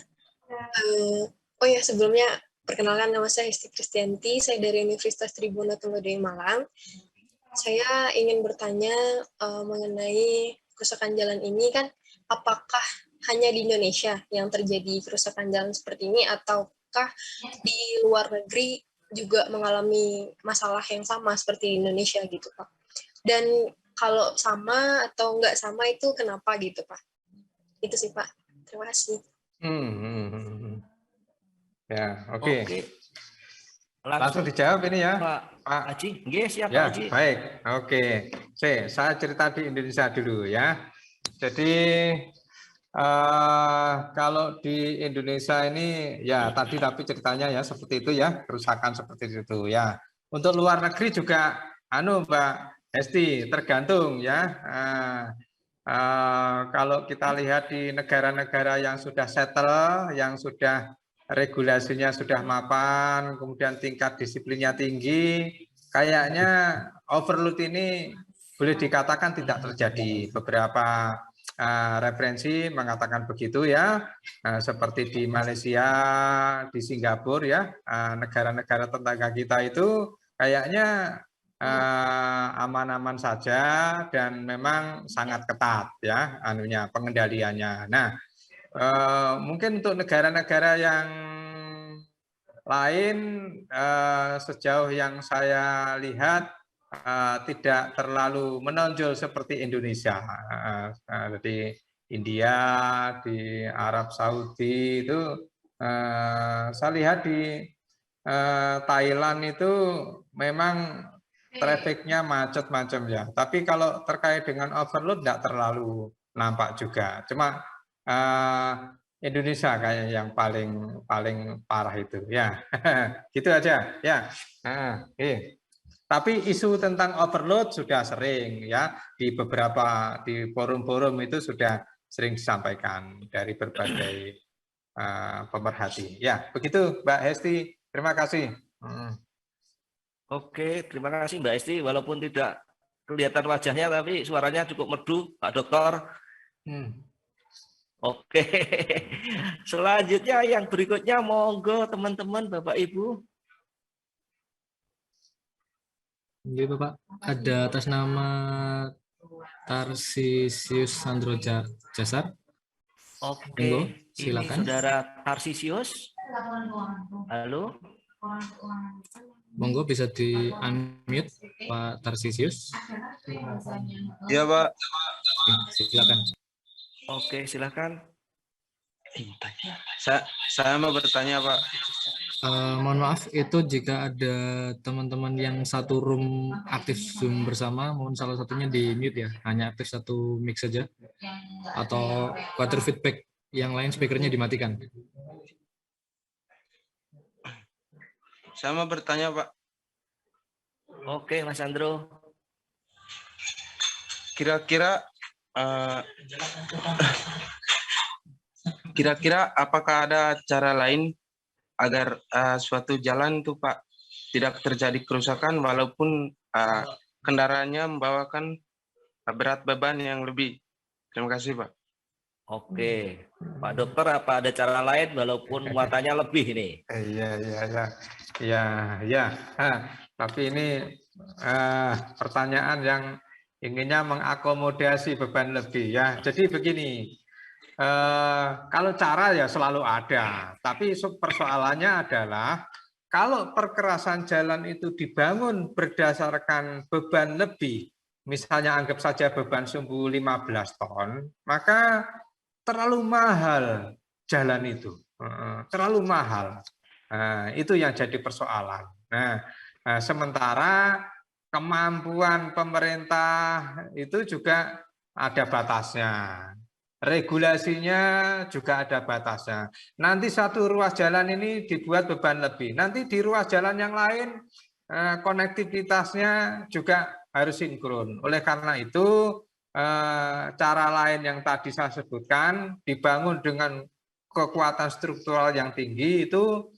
oh ya, sebelumnya perkenalkan, nama saya Hesti Kristianti, saya dari Universitas Tribuna Tunggadoi Malang. Saya ingin bertanya mengenai kerusakan jalan ini kan, apakah hanya di Indonesia yang terjadi kerusakan jalan seperti ini, ataukah di luar negeri juga mengalami masalah yang sama seperti di Indonesia gitu, Pak? Dan kalau sama atau nggak sama itu kenapa gitu, Pak? Itu sih, Pak. Terima kasih. Ya, oke. Langsung dijawab ini ya, Pak Haji. Yes, ya, Pak ya, Haji. Baik, oke. Saya cerita di Indonesia dulu ya. Jadi kalau di Indonesia ini ya tadi tapi ceritanya ya seperti itu ya, kerusakan seperti itu ya. Untuk luar negeri juga Mbak Hesti tergantung ya. Kalau kita lihat di negara-negara yang sudah settle, yang sudah regulasinya sudah mapan, kemudian tingkat disiplinnya tinggi, kayaknya overload ini boleh dikatakan tidak terjadi. Beberapa referensi mengatakan begitu ya, seperti di Malaysia, di Singapura ya, negara-negara tetangga kita itu kayaknya aman-aman saja dan memang sangat ketat ya pengendaliannya. Nah, mungkin untuk negara-negara yang lain sejauh yang saya lihat tidak terlalu menonjol seperti Indonesia. Jadi India, di Arab Saudi itu saya lihat di Thailand itu memang trafficnya macet-macet ya. Tapi kalau terkait dengan overload tidak terlalu nampak juga. Cuma Indonesia kayak yang paling parah itu ya. Gitu aja ya. Tapi isu tentang overload sudah sering ya di forum-forum itu sudah sering disampaikan dari berbagai pemerhati. Ya, begitu Mbak Hesti. Terima kasih. Oke, terima kasih Mbak Esti. Walaupun tidak kelihatan wajahnya, tapi suaranya cukup merdu, Pak Dokter. Oke, selanjutnya yang berikutnya, monggo teman-teman, Bapak Ibu. Oke, Bapak. Ada atas nama Tarsisius Sandro Jasar. Oke, Monggo, ini silakan. Saudara Tarsisius. Halo. Monggo bisa di-unmute Pak Tarsisius. Iya, Pak. Silakan. Oke, silakan. Saya mau bertanya, Pak. Mohon maaf, itu jika ada teman-teman yang satu room aktif Zoom bersama, mohon salah satunya di mute ya, hanya aktif satu mic saja, atau quarter feedback yang lain speakernya dimatikan. Saya mau bertanya, Pak. Oke, Mas Andro. Kira-kira apakah ada cara lain agar suatu jalan itu, Pak, tidak terjadi kerusakan walaupun kendaraannya membawakan berat beban yang lebih? Terima kasih, Pak. Oke, Pak Dokter, apa ada cara lain walaupun muatannya lebih nih? Iya. Tapi ini pertanyaan yang inginnya mengakomodasi beban lebih ya. Jadi begini, kalau cara ya selalu ada, tapi persoalannya adalah kalau perkerasan jalan itu dibangun berdasarkan beban lebih, misalnya anggap saja beban sumbu 15 ton, maka terlalu mahal jalan itu, terlalu mahal. Nah, itu yang jadi persoalan. Nah, sementara kemampuan pemerintah itu juga ada batasnya. Regulasinya juga ada batasnya. Nanti satu ruas jalan ini dibuat beban lebih. Nanti di ruas jalan yang lain konektivitasnya juga harus sinkron. Oleh karena itu cara lain yang tadi saya sebutkan dibangun dengan kekuatan struktural yang tinggi itu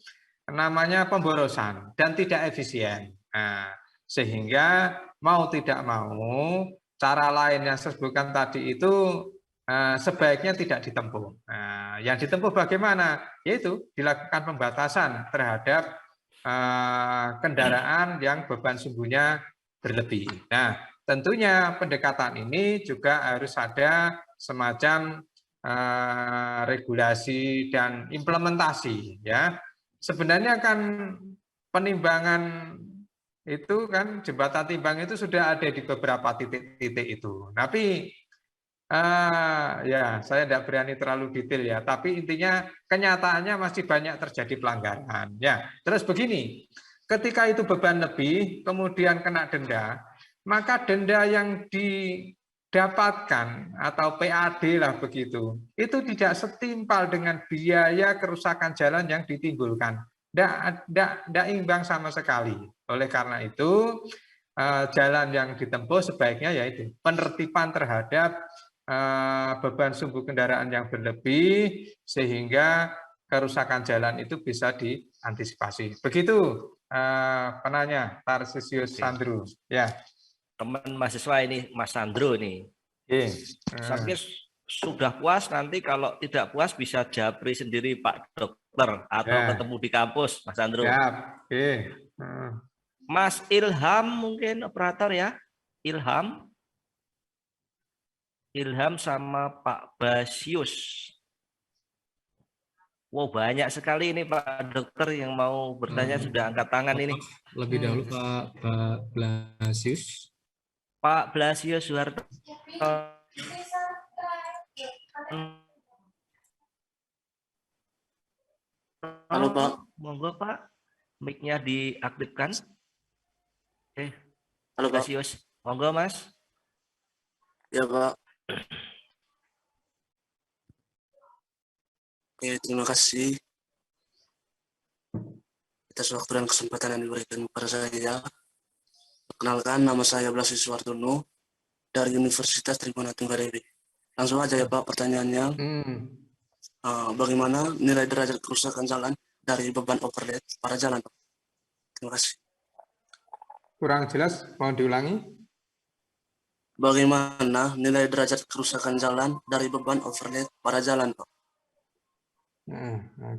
namanya pemborosan dan tidak efisien. Nah, sehingga mau tidak mau cara lain yang saya sebutkan tadi itu sebaiknya tidak ditempuh. Nah, yang ditempuh bagaimana? Yaitu dilakukan pembatasan terhadap kendaraan yang beban sumbunya berlebih. Nah, tentunya pendekatan ini juga harus ada semacam regulasi dan implementasi ya. Sebenarnya kan penimbangan itu kan jembatan timbang itu sudah ada di beberapa titik-titik itu. Tapi ya saya tidak berani terlalu detail ya. Tapi intinya kenyataannya masih banyak terjadi pelanggaran. Ya, terus begini, ketika itu beban lebih, kemudian kena denda, maka denda yang didapatkan atau PAD lah begitu, itu tidak setimpal dengan biaya kerusakan jalan yang ditimbulkan. Tidak imbang sama sekali. Oleh karena itu, jalan yang ditempuh sebaiknya yaitu penertiban terhadap beban sumbu kendaraan yang berlebih, sehingga kerusakan jalan itu bisa diantisipasi. Begitu penanya Tarsisius Sandro. Ya. Teman mahasiswa ini Mas Sandro nih. Saya sudah puas, nanti kalau tidak puas bisa japri sendiri Pak Dokter atau ketemu di kampus Mas Sandro. Ya. Mas Ilham mungkin operator ya. Ilham. Ilham sama Pak Basius. Wow, banyak sekali ini Pak Dokter yang mau bertanya sudah angkat tangan ini. Lebih dahulu Pak Blasius. Pak Blasius Soeharto. Halo Pak. Monggo Pak, mic-nya diaktifkan. Halo Pak. Blasius, monggo Mas. Ya Pak. Oke, terima kasih atas waktu dan kesempatan yang diberikan kepada saya. Perkenalkan, nama saya Blasius Suwardono dari Universitas Tribungan Tunggal. Langsung aja ya Pak pertanyaannya. Bagaimana nilai derajat kerusakan jalan dari beban overload pada jalan, Pak? Terima kasih. Kurang jelas, mau diulangi? Bagaimana nilai derajat kerusakan jalan dari beban overload pada jalan, Pak?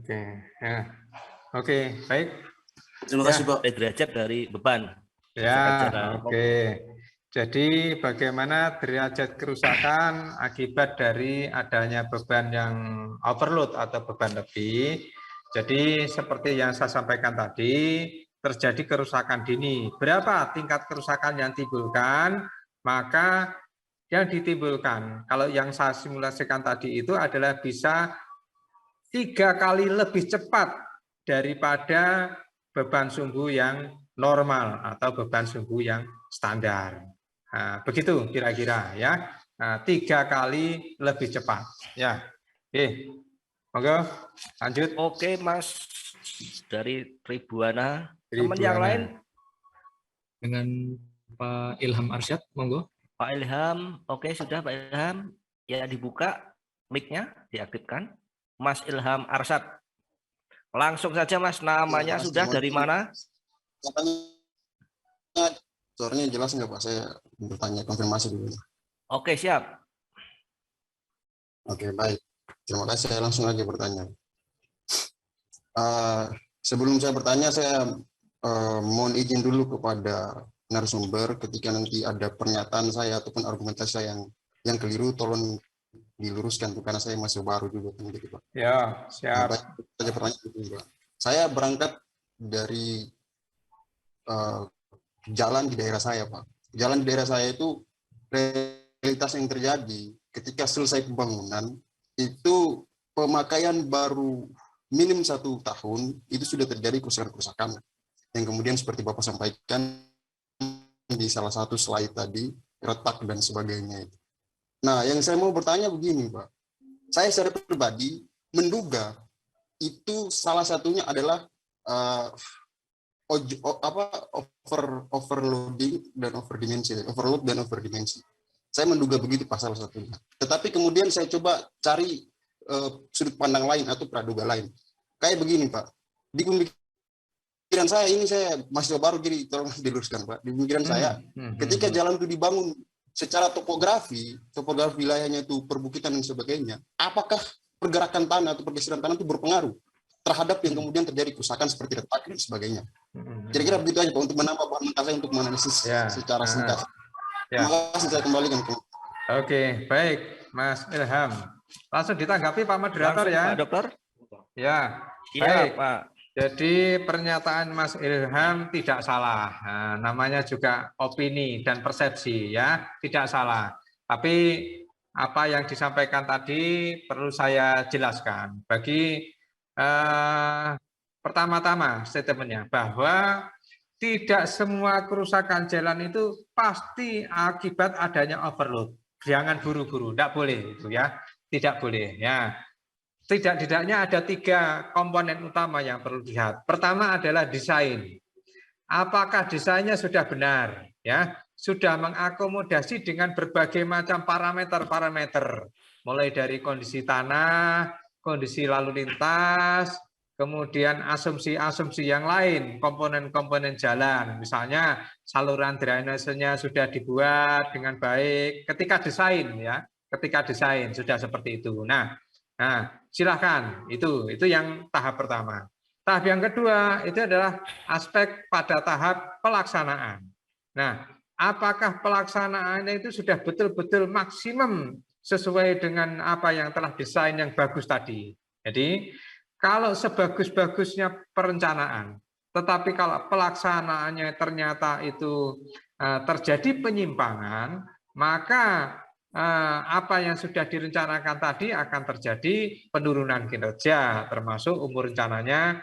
Oke, ya. Oke, baik. Terima kasih, Pak. Derajat dari beban. Ya, oke. Jadi bagaimana derajat kerusakan akibat dari adanya beban yang overload atau beban lebih. Jadi seperti yang saya sampaikan tadi, terjadi kerusakan dini. Berapa tingkat kerusakan yang timbulkan? Maka yang ditimbulkan, kalau yang saya simulasikan tadi itu adalah bisa 3 kali lebih cepat daripada beban sumbu yang normal atau beban sumbu yang standar. Nah, begitu kira-kira ya. Nah, 3 kali lebih cepat ya. Oke, monggo lanjut. Oke Mas dari Tribuana. Teman yang lain dengan Pak Ilham Arsyad, monggo. Pak Ilham, oke sudah Pak Ilham. Ya dibuka mic-nya, diaktifkan. Mas Ilham Arsyad. Langsung saja Mas, namanya ya, sudah dari mana? Suaranya jelas nggak Pak? Saya bertanya konfirmasi dulu. Oke, siap. Oke, baik. Terima kasih. Saya langsung aja bertanya. Sebelum saya bertanya, saya mohon izin dulu kepada narasumber ketika nanti ada pernyataan saya ataupun argumentasi saya yang keliru, tolong diluruskan karena saya masih baru juga kan gitu Pak. Ya, siap. Saja pertanyaan itu, Pak. Saya berangkat dari jalan di daerah saya, Pak. Jalan di daerah saya itu realitas yang terjadi ketika selesai pembangunan itu pemakaian baru minim 1 tahun itu sudah terjadi kerusakan-kerusakan yang kemudian seperti Bapak sampaikan di salah satu slide tadi, retak dan sebagainya itu. Nah, yang saya mau bertanya begini, Pak. Saya secara pribadi menduga itu salah satunya adalah overloading dan overdimensi, overload dan overdimensi. Saya menduga begitu Pak salah satunya. Tetapi kemudian saya coba cari sudut pandang lain atau praduga lain. Kayak begini Pak. Di pemikiran saya ini saya masih baru jadi tolong diluruskan Pak. Di pemikiran saya ketika jalan itu dibangun secara topografi wilayahnya itu perbukitan dan sebagainya, apakah pergerakan tanah atau pergeseran tanah itu berpengaruh terhadap yang kemudian terjadi kerusakan seperti retak dan sebagainya. Kira-kira begitu aja Pak untuk menambah bahan mentah saya untuk menganalisis secara singkat. Terima kasih, saya kembalikan ke. Oke, baik Mas Ilham. Langsung ditanggapi Pak Moderator ya. Pak Dokter. Ya, baik ya, Pak. Jadi pernyataan Mas Ilham tidak salah. Nah, namanya juga opini dan persepsi ya, tidak salah. Tapi apa yang disampaikan tadi perlu saya jelaskan. Bagi pertama-tama statementnya bahwa tidak semua kerusakan jalan itu pasti akibat adanya overload. Jangan buru-buru, tidak boleh itu ya, tidak boleh ya. Tidak-tidaknya ada 3 komponen utama yang perlu dilihat. Pertama adalah desain. Apakah desainnya sudah benar ya? Sudah mengakomodasi dengan berbagai macam parameter-parameter, mulai dari kondisi tanah, kondisi lalu lintas, kemudian asumsi-asumsi yang lain, komponen-komponen jalan, misalnya saluran drainasenya sudah dibuat dengan baik ketika desain ya, ketika desain sudah seperti itu. Nah, silahkan itu yang tahap pertama. Tahap yang kedua itu adalah aspek pada tahap pelaksanaan. Nah, apakah pelaksanaannya itu sudah betul-betul maksimum sesuai dengan apa yang telah desain yang bagus tadi. Jadi, kalau sebagus-bagusnya perencanaan, tetapi kalau pelaksanaannya ternyata itu terjadi penyimpangan, maka apa yang sudah direncanakan tadi akan terjadi penurunan kinerja, termasuk umur rencananya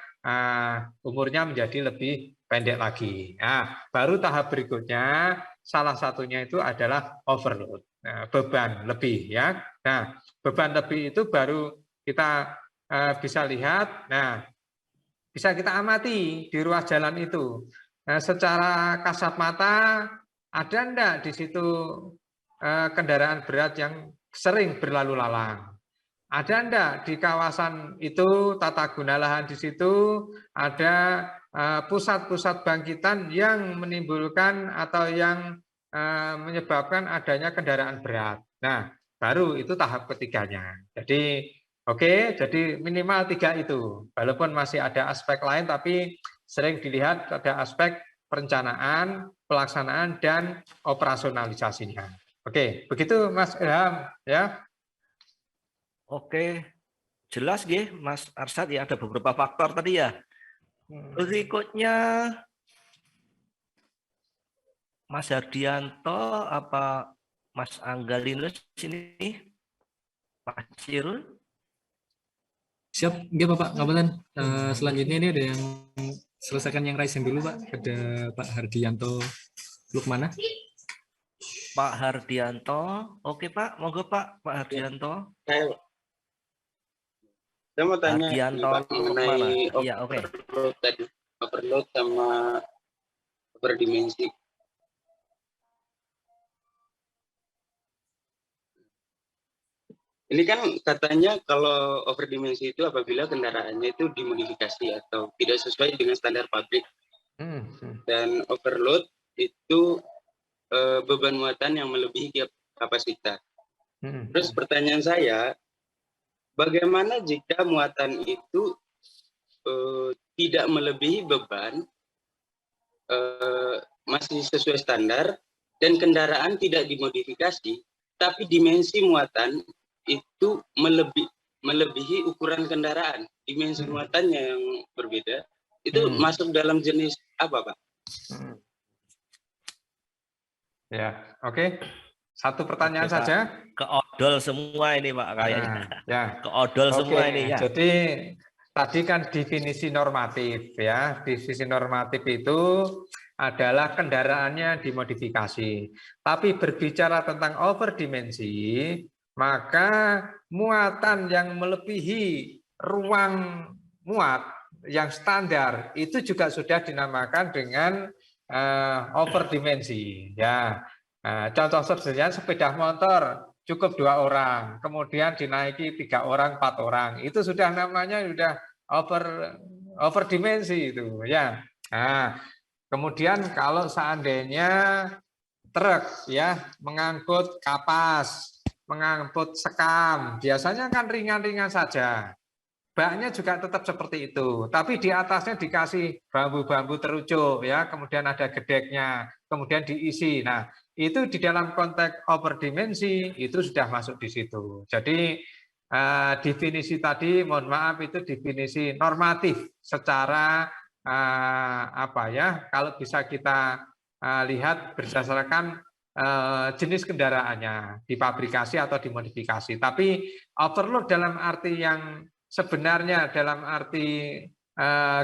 umurnya menjadi lebih pendek lagi. Nah, baru tahap berikutnya salah satunya itu adalah overload, beban lebih ya. Nah, beban lebih itu baru kita bisa lihat. Nah, bisa kita amati di ruas jalan itu. Nah, secara kasat mata ada enggak di situ kendaraan berat yang sering berlalu lalang? Ada enggak di kawasan itu tata guna lahan di situ ada pusat-pusat bangkitan yang menimbulkan atau yang menyebabkan adanya kendaraan berat. Nah, baru itu tahap ketiganya. Jadi oke, jadi minimal 3 itu. Walaupun masih ada aspek lain tapi sering dilihat ada aspek perencanaan, pelaksanaan dan operasionalisasinya. Oke, begitu Mas Ilham ya. Oke, jelas nggih Mas Arsyad ya, ada beberapa faktor tadi ya. Berikutnya Mas Hardianto apa Mas Anggalinus sini? Pak Cirul? Siap, nggih Bapak, ngapunten. Selanjutnya ini ada yang selesaikan yang raising dulu Pak. Ada Pak Hardianto Lukmana. Pak Hardianto, oke Pak, monggo Pak Hardianto. Saya mau tanya Hardianto Pak, mengenai iya, oke. overload tadi, overload sama overdimensi. Ini kan katanya kalau overdimensi itu apabila kendaraannya itu dimodifikasi atau tidak sesuai dengan standar pabrik. Dan overload itu beban muatan yang melebihi kapasitas. Terus pertanyaan saya, bagaimana jika muatan itu tidak melebihi beban, masih sesuai standar, dan kendaraan tidak dimodifikasi, tapi dimensi muatan itu melebihi ukuran kendaraan, dimensi muatannya yang berbeda, itu masuk dalam jenis apa, Pak? Ya, oke. Satu pertanyaan saja. Keodol semua ini Pak kayaknya. Ya. Keodol semua ini ya. Jadi tadi kan definisi normatif ya. Definisi normatif itu adalah kendaraannya dimodifikasi. Tapi berbicara tentang overdimensi, maka muatan yang melebihi ruang muat yang standar itu juga sudah dinamakan dengan overdimensi ya. Contoh sederhana sepeda motor cukup 2 orang, kemudian dinaiki 3 orang, 4 orang, itu sudah namanya sudah overdimensi itu ya. Nah, kemudian kalau seandainya truk ya mengangkut kapas, mengangkut sekam, biasanya kan ringan-ringan saja. Baknya juga tetap seperti itu, tapi di atasnya dikasih bambu-bambu terucuk ya, kemudian ada gedeknya, kemudian diisi. Nah, itu di dalam konteks overdimensi itu sudah masuk di situ. Jadi definisi tadi, mohon maaf itu definisi normatif secara apa ya? Kalau bisa kita lihat berdasarkan jenis kendaraannya, dipabrikasi atau dimodifikasi. Tapi overload dalam arti yang sebenarnya dalam arti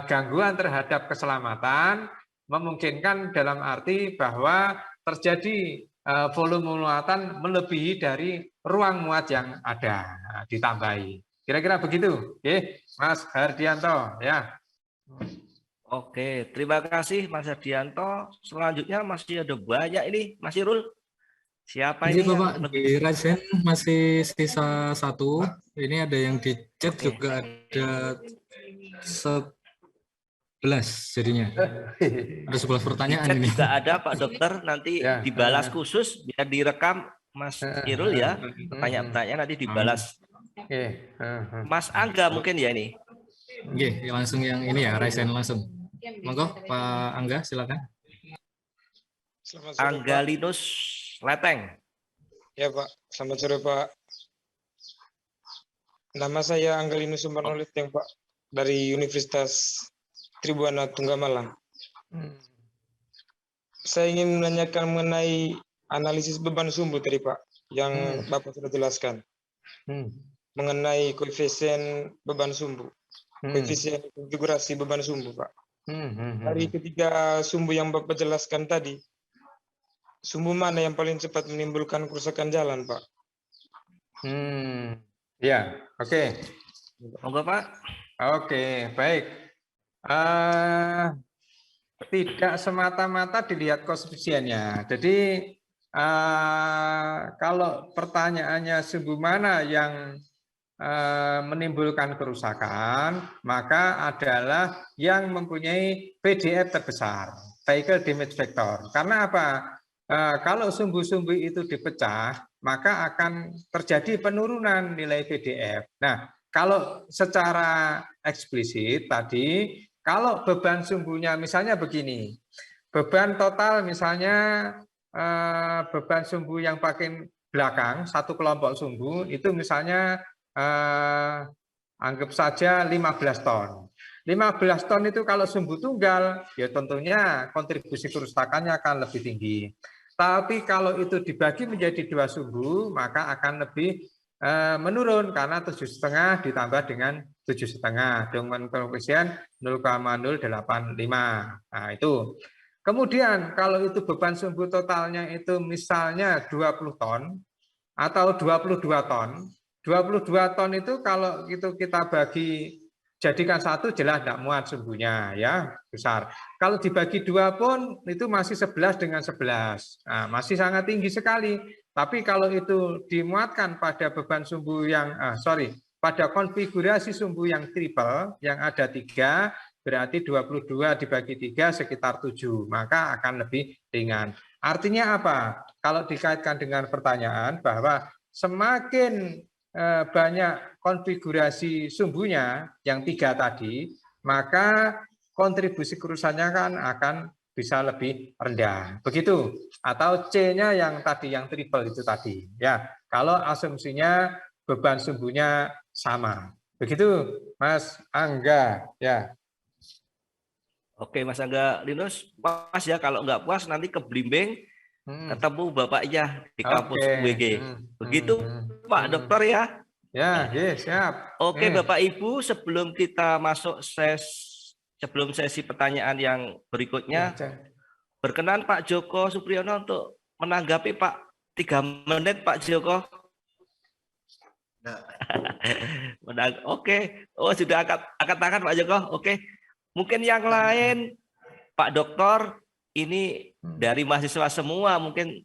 gangguan terhadap keselamatan memungkinkan dalam arti bahwa terjadi volume muatan melebihi dari ruang muat yang ada ditambahi. Kira-kira begitu, Mas Hardianto ya. Oke, terima kasih Mas Hardianto. Selanjutnya masih ada banyak ini, Mas Irul. Siapa ini? Bapak, di Raisen masih sisa 1. Ini ada yang di chat juga ada 11 jadinya. Ada 11 pertanyaan ini. Juga ada Pak Dokter, nanti dibalas khusus biar direkam Mas Irul ya. Pertanyaan-pertanyaan nanti dibalas. Mas Angga mungkin ya ini. Oke, langsung yang ini ya, raise hand langsung. Monggo, Pak Angga, silakan. Selamat sore, Pak. Anggalinus Leteng. Ya, Pak. Selamat sore, Pak. Nama saya Anggalinus Sumarno Leteng, Pak. Dari Universitas Tribuana Tunggal Saya ingin menanyakan mengenai analisis beban sumbu tadi, Pak, yang Bapak sudah jelaskan. Mengenai koefisien beban sumbu. Koefisien konfigurasi beban sumbu, Pak. Dari ketiga sumbu yang Bapak jelaskan tadi, sumbu mana yang paling cepat menimbulkan kerusakan jalan, Pak? Ya, oke. Monggo, Pak. Oke, baik. Tidak semata-mata dilihat koefisiennya. Jadi kalau pertanyaannya sumbu mana yang menimbulkan kerusakan, maka adalah yang mempunyai PDF terbesar, vehicle damage factor. Karena apa? Kalau sumbu-sumbu itu dipecah, maka akan terjadi penurunan nilai PDF. Nah, kalau secara eksplisit tadi, kalau beban sumbunya misalnya begini, beban total misalnya beban sumbu yang paling belakang, satu kelompok sumbu, itu misalnya anggap saja 15 ton. 15 ton itu kalau sumbu tunggal, ya tentunya kontribusi kerusakannya akan lebih tinggi. Tapi kalau itu dibagi menjadi 2 sumbu, maka akan lebih menurun karena 7,5 ditambah dengan 7,5 dengan koefisien 0,085. Nah, itu. Kemudian kalau itu beban sumbu totalnya itu misalnya 20 ton atau 22 ton. 22 ton itu kalau itu kita bagi jadikan satu jelas tidak muat sumbunya ya, besar. Kalau dibagi 2 pun itu masih 11 dengan 11. Nah, masih sangat tinggi sekali. Tapi kalau itu dimuatkan pada beban sumbu yang pada konfigurasi sumbu yang triple yang ada 3, berarti 22 dibagi 3 sekitar 7, maka akan lebih ringan. Artinya apa? Kalau dikaitkan dengan pertanyaan bahwa semakin banyak konfigurasi sumbunya yang 3 tadi, maka kontribusi kerusakannya kan akan bisa lebih rendah. Begitu. Atau C-nya yang tadi, yang triple itu tadi. Ya, kalau asumsinya beban sumbunya sama. Begitu, Mas Angga. Ya. Oke, Mas Angga Linus, puas ya. Kalau nggak puas nanti ke Blimbing ketemu bapaknya di kampus UWG. Begitu, Pak Dokter ya. Ya, siap. Oke, Bapak Ibu, sebelum kita masuk sesi pertanyaan yang berikutnya, berkenan Pak Joko Supriyono untuk menanggapi Pak. 3 menit Pak Joko. Oke. Oh, sudah angkat tangan Pak Joko. Oke. Mungkin yang lain, Pak Dokter, ini dari mahasiswa semua, mungkin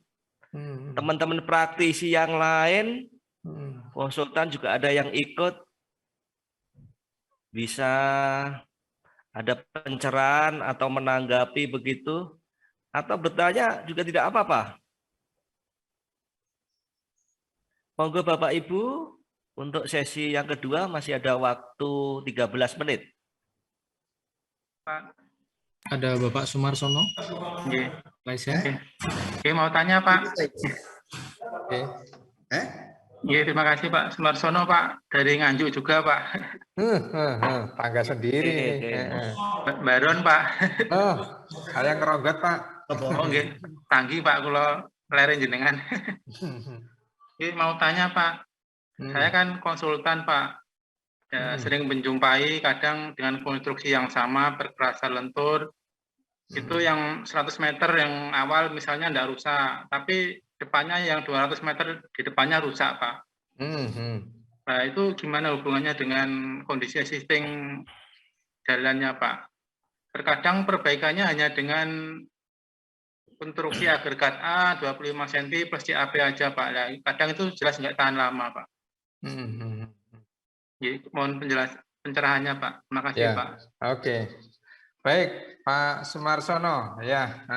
teman-teman praktisi yang lain, konsultan juga ada yang ikut, bisa ada pencerahan atau menanggapi begitu, atau bertanya juga tidak apa-apa. Monggo Bapak Ibu, untuk sesi yang kedua masih ada waktu 13 menit. Pak. Ada Bapak Sumarsono. Oke, mau tanya Pak. Terima kasih Pak Sumarsono Pak, dari Nganjuk juga Pak. Tangga sendiri. Baron Pak. Oh, ada yang ngeronggot Pak. Oh nggih, tanggi Pak kula leren jenengan. Mau tanya Pak. Saya kan konsultan Pak. Ya, sering menjumpai kadang dengan konstruksi yang sama berkerasa lentur itu yang 100 meter yang awal misalnya tidak rusak, tapi depannya yang 200 meter di depannya rusak Pak. Nah itu gimana hubungannya dengan kondisi existing jalannya Pak? Terkadang perbaikannya hanya dengan konstruksi agregat A 25 cm plus CAP aja Pak. Nah, kadang itu jelas nggak tahan lama Pak. Mohon pencerahannya Pak. Terima kasih ya, Pak. Oke. Baik Pak Sumarsono ya,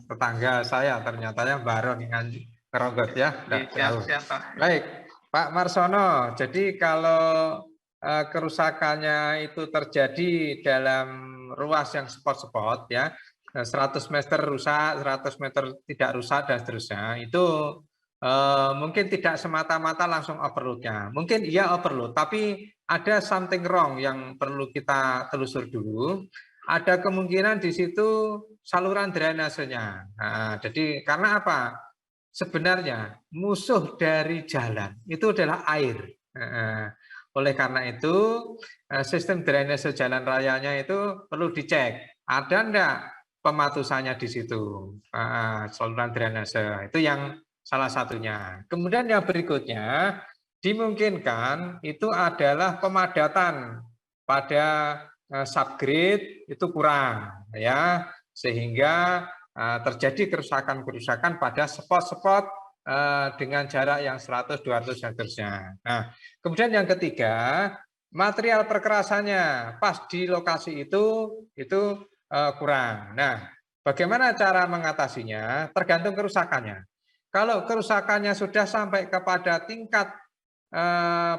tetangga saya ternyata ya Baron ngeronggot ya. Siap, Pak. Baik Pak Marsono, jadi kalau kerusakannya itu terjadi dalam ruas yang spot-spot ya, 100 meter rusak, 100 meter tidak rusak dan seterusnya, itu mungkin tidak semata-mata langsung overload-nya. Mungkin iya overload, tapi ada something wrong yang perlu kita telusur dulu. Ada kemungkinan di situ saluran drainasenya. Nah, jadi karena apa? Sebenarnya musuh dari jalan itu adalah air. Oleh karena itu sistem drainase jalan rayanya itu perlu dicek. Ada enggak pematusannya di situ? Saluran drainase itu yang salah satunya. Kemudian yang berikutnya dimungkinkan itu adalah pemadatan pada subgrade itu kurang ya, sehingga terjadi kerusakan-kerusakan pada spot-spot dengan jarak yang 100, 200 dan seterusnya. Nah, kemudian yang ketiga, material perkerasannya pas di lokasi itu kurang. Nah, bagaimana cara mengatasinya? Tergantung kerusakannya. Kalau kerusakannya sudah sampai kepada tingkat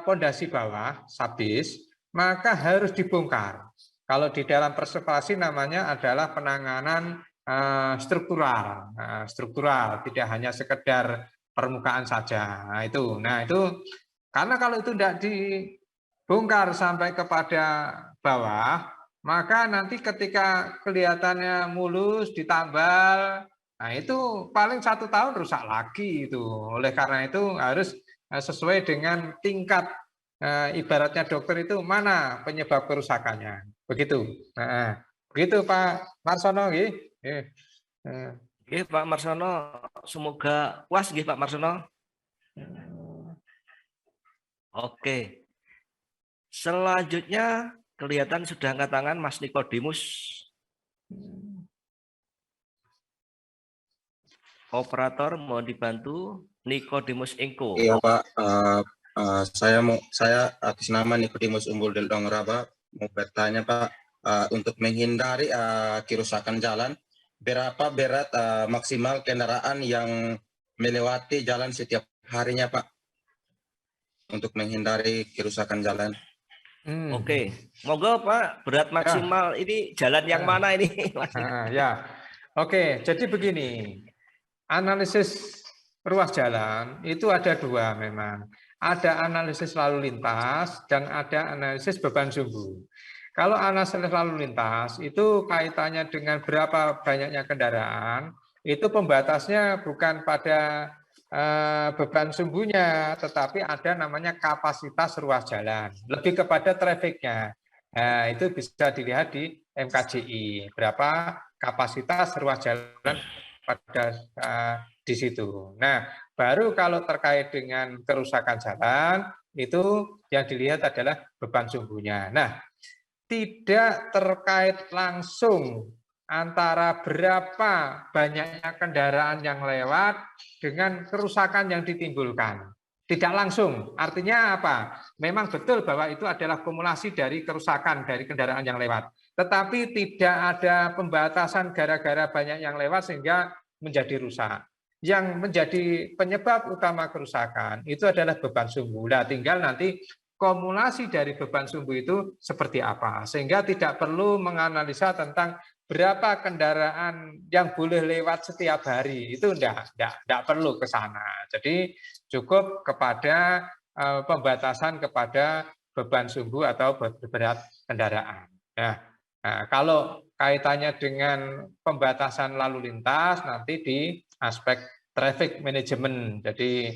pondasi bawah, subbase, maka harus dibongkar. Kalau di dalam preservasi namanya adalah penanganan struktural, tidak hanya sekedar permukaan saja. Nah itu karena kalau itu tidak dibongkar sampai kepada bawah, maka nanti ketika kelihatannya mulus ditambal, nah itu paling 1 tahun rusak lagi itu. Oleh karena itu harus sesuai dengan tingkat, ibaratnya dokter itu mana penyebab kerusakannya. Begitu. Nah, begitu Pak Marsono nggih. Oke, Pak Marsono, semoga puas nggih Pak Marsono. Oke. Selanjutnya kelihatan sudah angkat tangan Mas Nikodemus. Operator mohon dibantu Nikodemus Engko. Iya Pak, saya atas nama Nikodemus Umbul del Dongraba mau bertanya Pak, untuk menghindari kerusakan jalan, berapa berat maksimal kendaraan yang melewati jalan setiap harinya Pak, untuk menghindari kerusakan jalan? Oke, monggo Pak, berat maksimal ini jalan yang mana ini? Ya, oke. Jadi begini, analisis ruas jalan itu ada 2 memang. Ada analisis lalu lintas dan ada analisis beban sumbu. Kalau analisis lalu lintas itu kaitannya dengan berapa banyaknya kendaraan, itu pembatasnya bukan pada beban sumbunya, tetapi ada namanya kapasitas ruas jalan, lebih kepada trafficnya. Nah, itu bisa dilihat di MKJI, berapa kapasitas ruas jalan pada di situ. Nah, baru kalau terkait dengan kerusakan jalan, itu yang dilihat adalah beban sumbunya. Nah, tidak terkait langsung antara berapa banyaknya kendaraan yang lewat dengan kerusakan yang ditimbulkan. Tidak langsung, artinya apa? Memang betul bahwa itu adalah kumulasi dari kerusakan dari kendaraan yang lewat. Tetapi tidak ada pembatasan gara-gara banyak yang lewat sehingga menjadi rusak. Yang menjadi penyebab utama kerusakan itu adalah beban sumbu. Nah, tinggal nanti kumulasi dari beban sumbu itu seperti apa. Sehingga tidak perlu menganalisa tentang berapa kendaraan yang boleh lewat setiap hari. Itu enggak perlu ke sana. Jadi cukup kepada pembatasan kepada beban sumbu atau berat kendaraan. Nah, kalau kaitannya dengan pembatasan lalu lintas nanti di aspek traffic management. Jadi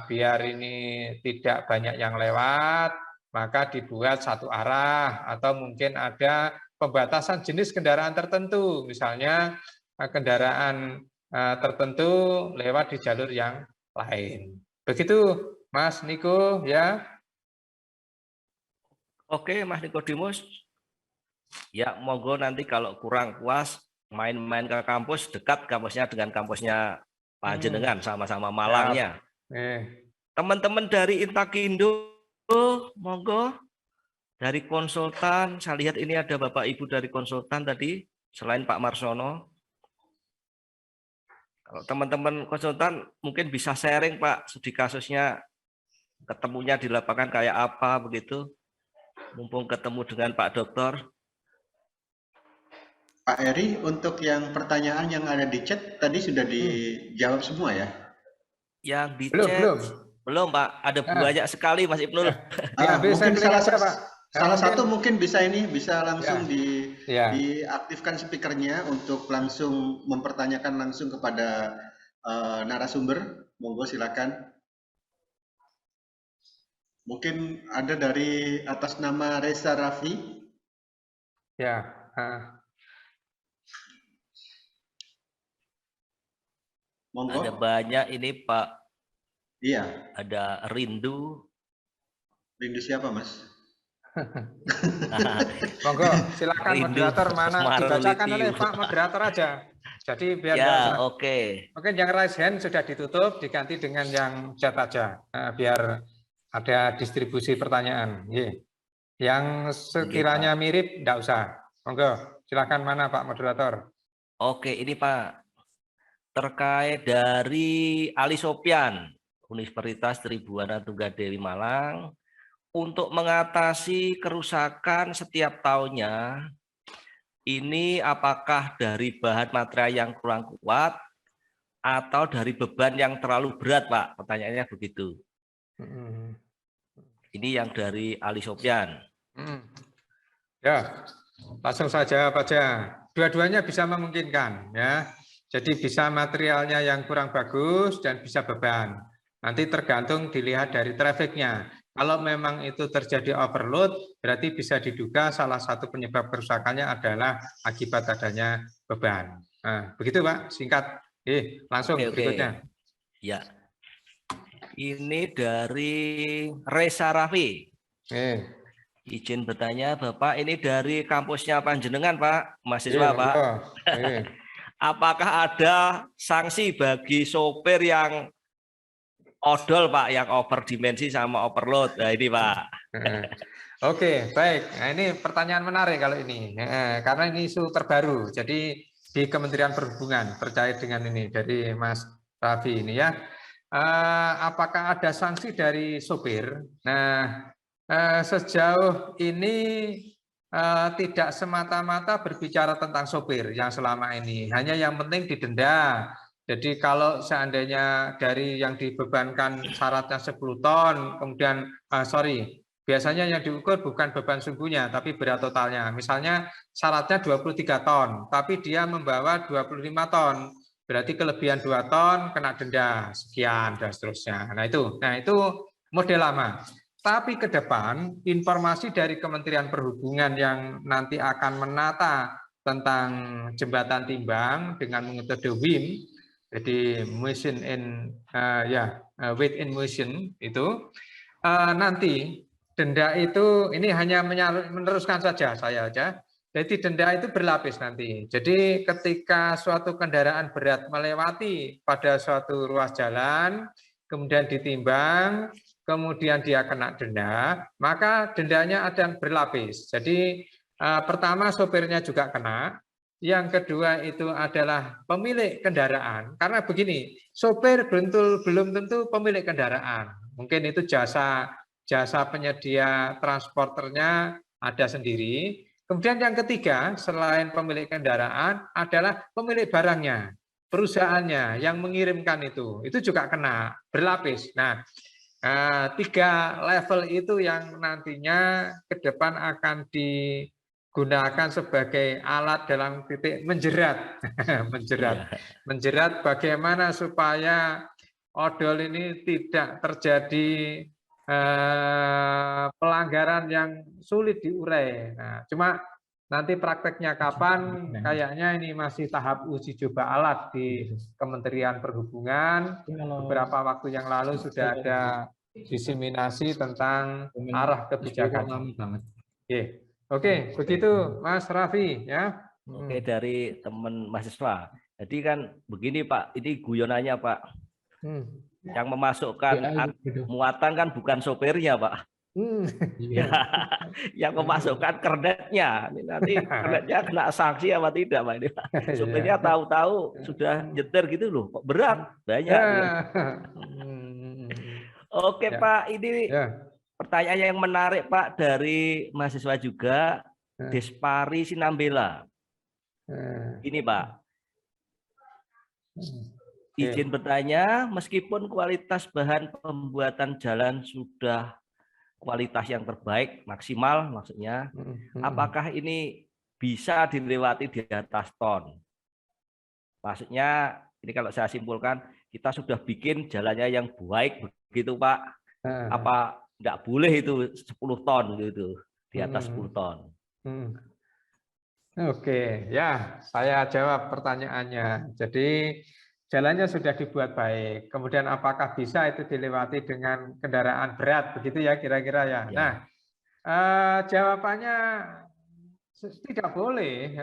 biar ini tidak banyak yang lewat, maka dibuat satu arah atau mungkin ada pembatasan jenis kendaraan tertentu, misalnya kendaraan tertentu lewat di jalur yang lain. Begitu Mas Niko ya. Oke Mas Nikodemus. Ya monggo nanti kalau kurang puas main-main ke kampus, dekat kampusnya dengan kampusnya Pak Jenengan, sama-sama Malangnya. Teman-teman dari Intakindo, monggo. Dari konsultan, saya lihat ini ada Bapak Ibu dari konsultan tadi, selain Pak Marsono. Kalau teman-teman konsultan mungkin bisa sharing Pak, studi kasusnya ketemunya di lapangan kayak apa begitu? Mumpung ketemu dengan Pak Dokter. Pak Eri, untuk yang pertanyaan yang ada di chat tadi sudah dijawab semua ya? Yang di Belum, chat belum. belum Pak, ada banyak sekali Mas Ibnul. Mungkin Pak. salah satu mungkin bisa langsung Ya. diaktifkan speakernya untuk langsung mempertanyakan langsung kepada narasumber. Monggo silakan. Mungkin ada dari atas nama Reza Raffi. Ya. Monggo. Ada banyak ini Pak. Iya. Ada Rindu. Rindu siapa Mas? Monggo, silakan moderator mana dibacakan oleh Pak moderator aja. Jadi biar oke. Mungkin yang raise hand sudah ditutup, diganti dengan yang chat aja, biar ada distribusi pertanyaan. Yang sekiranya mirip, enggak usah. Monggo, silakan mana Pak moderator. Oke, ini Pak terkait dari Ali Sopyan, Universitas Tribuana Tunggadewi Malang, untuk mengatasi kerusakan setiap tahunnya, ini apakah dari bahan material yang kurang kuat atau dari beban yang terlalu berat, Pak? Pertanyaannya begitu. Ini yang dari Ali Sopyan. Ya, langsung saja Pak Ja. Dua-duanya bisa memungkinkan, ya. Jadi bisa materialnya yang kurang bagus dan bisa beban. Nanti tergantung dilihat dari trafficnya. Kalau memang itu terjadi overload, berarti bisa diduga salah satu penyebab kerusakannya adalah akibat adanya beban. Nah, begitu Pak, singkat. Langsung berikutnya. Ya. Ini dari Reza Raffi. Izin bertanya, Bapak, ini dari kampusnya Panjenengan, Pak, mahasiswa, Pak. Apakah ada sanksi bagi sopir yang odol, Pak, yang overdimensi sama overload? Nah, ini, Pak. Oke, baik. Nah, ini pertanyaan menarik kalau ini. Karena ini isu terbaru. Jadi di Kementerian Perhubungan terkait dengan ini dari Mas Raffi ini ya. Apakah ada sanksi dari sopir? Nah, sejauh ini tidak semata-mata berbicara tentang sopir yang selama ini. Hanya yang penting didenda. Jadi kalau seandainya dari yang dibebankan syaratnya 10 ton, kemudian biasanya yang diukur bukan beban sungguhnya, tapi berat totalnya. Misalnya syaratnya 23 ton, tapi dia membawa 25 ton. Berarti kelebihan 2 ton kena denda sekian dan seterusnya. Nah itu model lama. Tapi ke depan informasi dari Kementerian Perhubungan yang nanti akan menata tentang jembatan timbang dengan metode WIM, jadi weight in motion itu nanti denda itu ini hanya meneruskan saja saya aja. Jadi denda itu berlapis nanti. Jadi ketika suatu kendaraan berat melewati pada suatu ruas jalan, kemudian ditimbang, kemudian dia kena denda, maka dendanya ada berlapis. Jadi pertama sopirnya juga kena, yang kedua itu adalah pemilik kendaraan. Karena begini, sopir belum tentu pemilik kendaraan. Mungkin itu jasa penyedia transporternya ada sendiri. Kemudian yang ketiga, selain pemilik kendaraan adalah pemilik barangnya, perusahaannya yang mengirimkan itu juga kena, berlapis. Nah, 3 level itu yang nantinya ke depan akan digunakan sebagai alat dalam titik menjerat, menjerat bagaimana supaya odol ini tidak terjadi pelanggaran yang sulit diurai. Nah, cuma nanti prakteknya kapan? Kayaknya ini masih tahap uji coba alat di Kementerian Perhubungan. Beberapa waktu yang lalu sudah ada diseminasi tentang arah kebijakan. Oke, begitu Mas Raffi ya. Oke, dari teman mahasiswa. Jadi kan begini Pak, ini guyonannya Pak. Yang memasukkan muatan kan bukan sopirnya, Pak. Yang memasukkan kernetnya. Ini nanti kernetnya kena sanksi apa tidak, Pak? Ini, Pak. Sopirnya tahu-tahu sudah nyetir gitu loh, kok berat banyak. Oke Ya. Pak, ini Ya. pertanyaan yang menarik Pak dari mahasiswa juga, Despari Sinambela. Ini Pak, izin bertanya, meskipun kualitas bahan pembuatan jalan sudah kualitas yang terbaik, maksimal maksudnya, apakah ini bisa dilewati di atas ton? Maksudnya, ini kalau saya simpulkan, kita sudah bikin jalannya yang baik, begitu Pak. Apa nggak boleh itu 10 ton gitu, di atas 10 ton? Oke, ya saya jawab pertanyaannya. Jadi jalannya sudah dibuat baik. Kemudian apakah bisa itu dilewati dengan kendaraan berat, begitu ya kira-kira ya. Nah, jawabannya tidak boleh.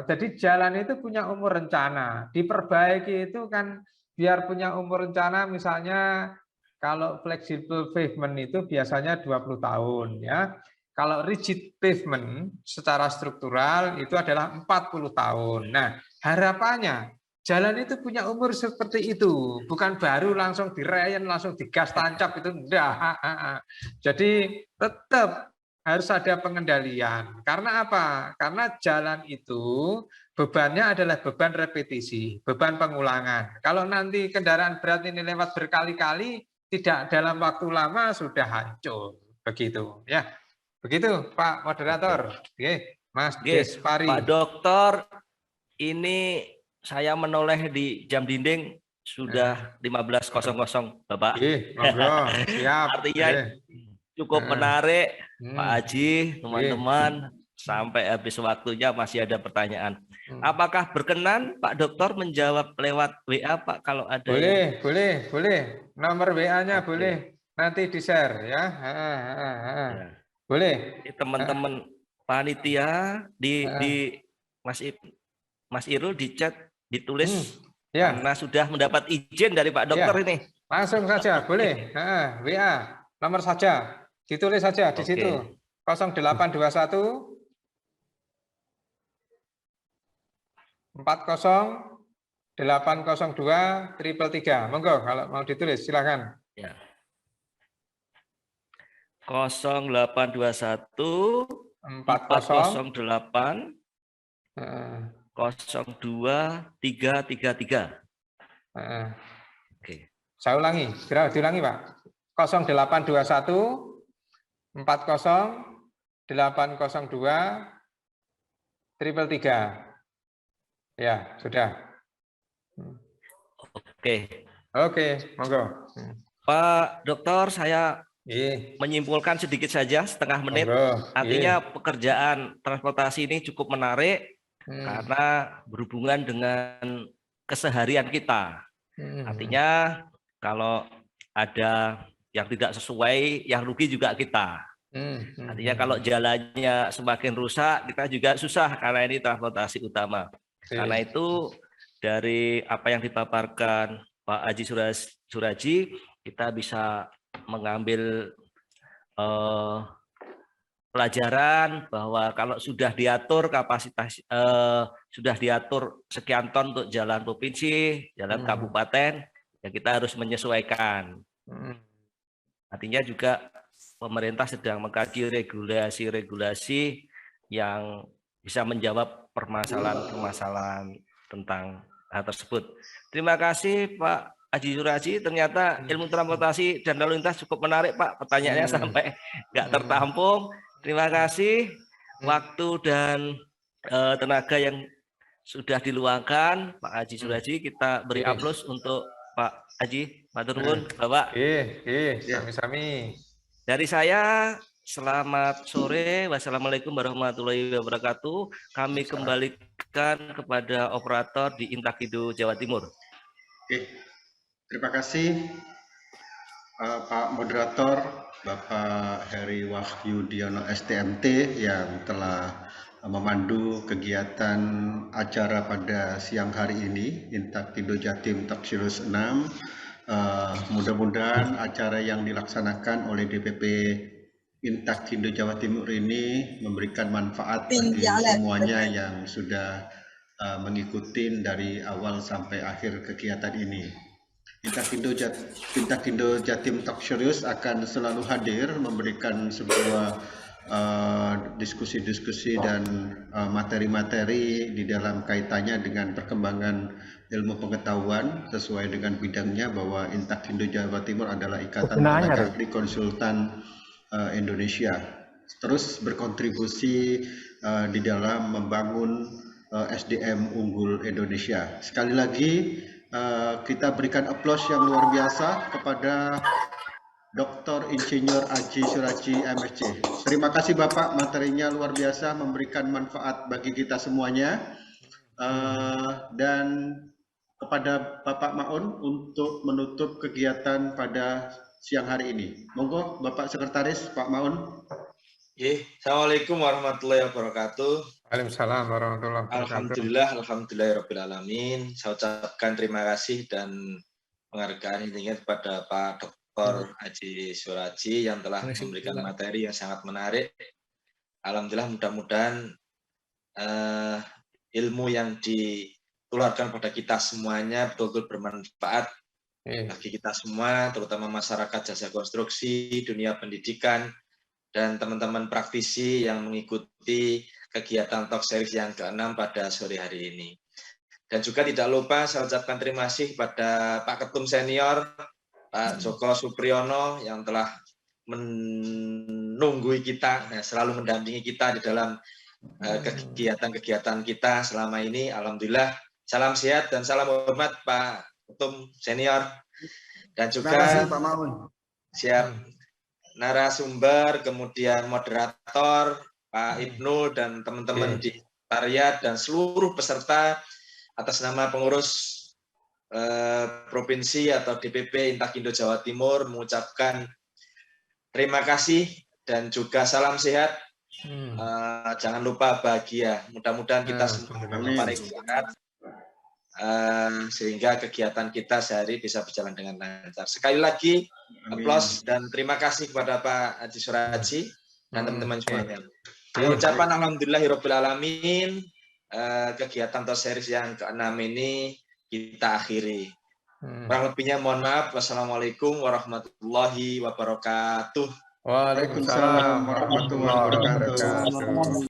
Jadi jalan itu punya umur rencana. Diperbaiki itu kan biar punya umur rencana, misalnya kalau flexible pavement itu biasanya 20 tahun ya. Kalau rigid pavement secara struktural itu adalah 40 tahun. Nah, harapannya jalan itu punya umur seperti itu, bukan baru langsung direken, langsung digas tancap itu enggak. Jadi tetap harus ada pengendalian. Karena apa? Karena jalan itu bebannya adalah beban repetisi, beban pengulangan. Kalau nanti kendaraan berat ini lewat berkali-kali, tidak dalam waktu lama sudah hancur. Begitu ya. Begitu Pak Moderator. Oke, Mas Despari. Pak Dokter, ini saya menoleh di jam dinding sudah 15.00 Bapak. Monggo, siap. Artinya cukup menarik Pak Haji, teman-teman, sampai habis waktunya masih ada pertanyaan. Apakah berkenan Pak Dokter menjawab lewat WA Pak kalau ada? Boleh, boleh. Nomor WA-nya boleh nanti di-share ya. Boleh. Teman-teman panitia di Mas Irul di chat ditulis karena sudah mendapat izin dari Pak Dokter ini. Langsung saja boleh. WA nomor saja ditulis saja di situ 0821 40 802 333. Monggo kalau mau ditulis silakan. Ya. 0821 408 02 333. Oke. Saya ulangi, diulangi Pak. 0821 40 802 333. Ya, sudah. Oke, monggo. Pak Dokter, saya menyimpulkan sedikit saja, setengah menit. Artinya pekerjaan transportasi ini cukup menarik karena berhubungan dengan keseharian kita. Artinya kalau ada yang tidak sesuai, yang rugi juga kita. Artinya kalau jalannya semakin rusak, kita juga susah karena ini transportasi utama. Karena itu dari apa yang dipaparkan Pak Haji Suraji, kita bisa mengambil pelajaran bahwa kalau sudah diatur kapasitas, sudah diatur sekian ton untuk jalan provinsi, jalan kabupaten, ya kita harus menyesuaikan. Artinya juga pemerintah sedang mengkaji regulasi-regulasi yang bisa menjawab permasalahan-permasalahan tentang hal tersebut. Terima kasih Pak Haji Suraji, ternyata ilmu transportasi dan lalu lintas cukup menarik Pak. Pertanyaannya sampai nggak tertampung. Terima kasih waktu dan tenaga yang sudah diluangkan Pak Haji Suraji. Kita beri aplaus untuk Pak Haji. Matur nuwun Bapak. Sami-sami. Dari saya, selamat sore. Wassalamualaikum warahmatullahi wabarakatuh. Kami kembalikan kepada operator di Intakido Jawa Timur. Terima kasih Pak Moderator, Bapak Heri Wahyudiono STMT yang telah memandu kegiatan acara pada siang hari ini, Intakido Jatim Taksirus 6. Mudah-mudahan acara yang dilaksanakan oleh DPP Intakido Jawa Timur ini memberikan manfaat bagi semuanya yang sudah mengikuti dari awal sampai akhir kegiatan ini. Intakindo Jatim Talk Serius akan selalu hadir memberikan sebuah diskusi-diskusi dan materi-materi di dalam kaitannya dengan perkembangan ilmu pengetahuan sesuai dengan bidangnya, bahwa Intakindo Jawa Timur adalah Ikatan Tenaga Ahli Konsultan Indonesia, terus berkontribusi di dalam membangun SDM unggul Indonesia. Sekali lagi kita berikan aplaus yang luar biasa kepada Dr. Insinyur Aji Suraji MSc. Terima kasih Bapak, materinya luar biasa, memberikan manfaat bagi kita semuanya. Dan kepada Bapak Maun untuk menutup kegiatan pada siang hari ini. Monggo Bapak Sekretaris, Pak Maun. Assalamualaikum warahmatullahi wabarakatuh. Waalaikumsalam warahmatullahi wabarakatuh. Alhamdulillahirabbil alamin. Saya ucapkan terima kasih dan penghargaan intinya kepada Pak Dr. Aji Suraji yang telah memberikan materi yang sangat menarik. Alhamdulillah, mudah-mudahan ilmu yang ditularkan pada kita semuanya betul-betul bermanfaat bagi kita semua, terutama masyarakat jasa konstruksi, dunia pendidikan, dan teman-teman praktisi yang mengikuti kegiatan Talk Series yang ke-6 pada sore hari ini. Dan juga tidak lupa saya ucapkan terima kasih pada Pak Ketum Senior, Pak Joko Supriyono, yang telah menunggui kita, selalu mendampingi kita di dalam kegiatan-kegiatan kita selama ini. Alhamdulillah, salam sehat dan salam hormat Pak Ketum Senior. Dan juga terima kasih, Pak Maun. Siap. Narasumber, kemudian moderator, Pak Ibnu, dan teman-teman di sekretariat, dan seluruh peserta atas nama pengurus Provinsi atau DPP Intakindo Jawa Timur mengucapkan terima kasih dan juga salam sehat. Jangan lupa bahagia. Mudah-mudahan kita semua paling sehat, sehingga kegiatan kita sehari bisa berjalan dengan lancar. Sekali lagi, aplaus dan terima kasih kepada Pak Aji Suraji dan teman-teman semuanya. Ucapan alhamdulillahirabbil alamin, kegiatan Talk Series yang ke-6 ini kita akhiri. Kurang lebihnya mohon maaf. Wassalamualaikum warahmatullahi wabarakatuh. Waalaikumsalam warahmatullahi wabarakatuh.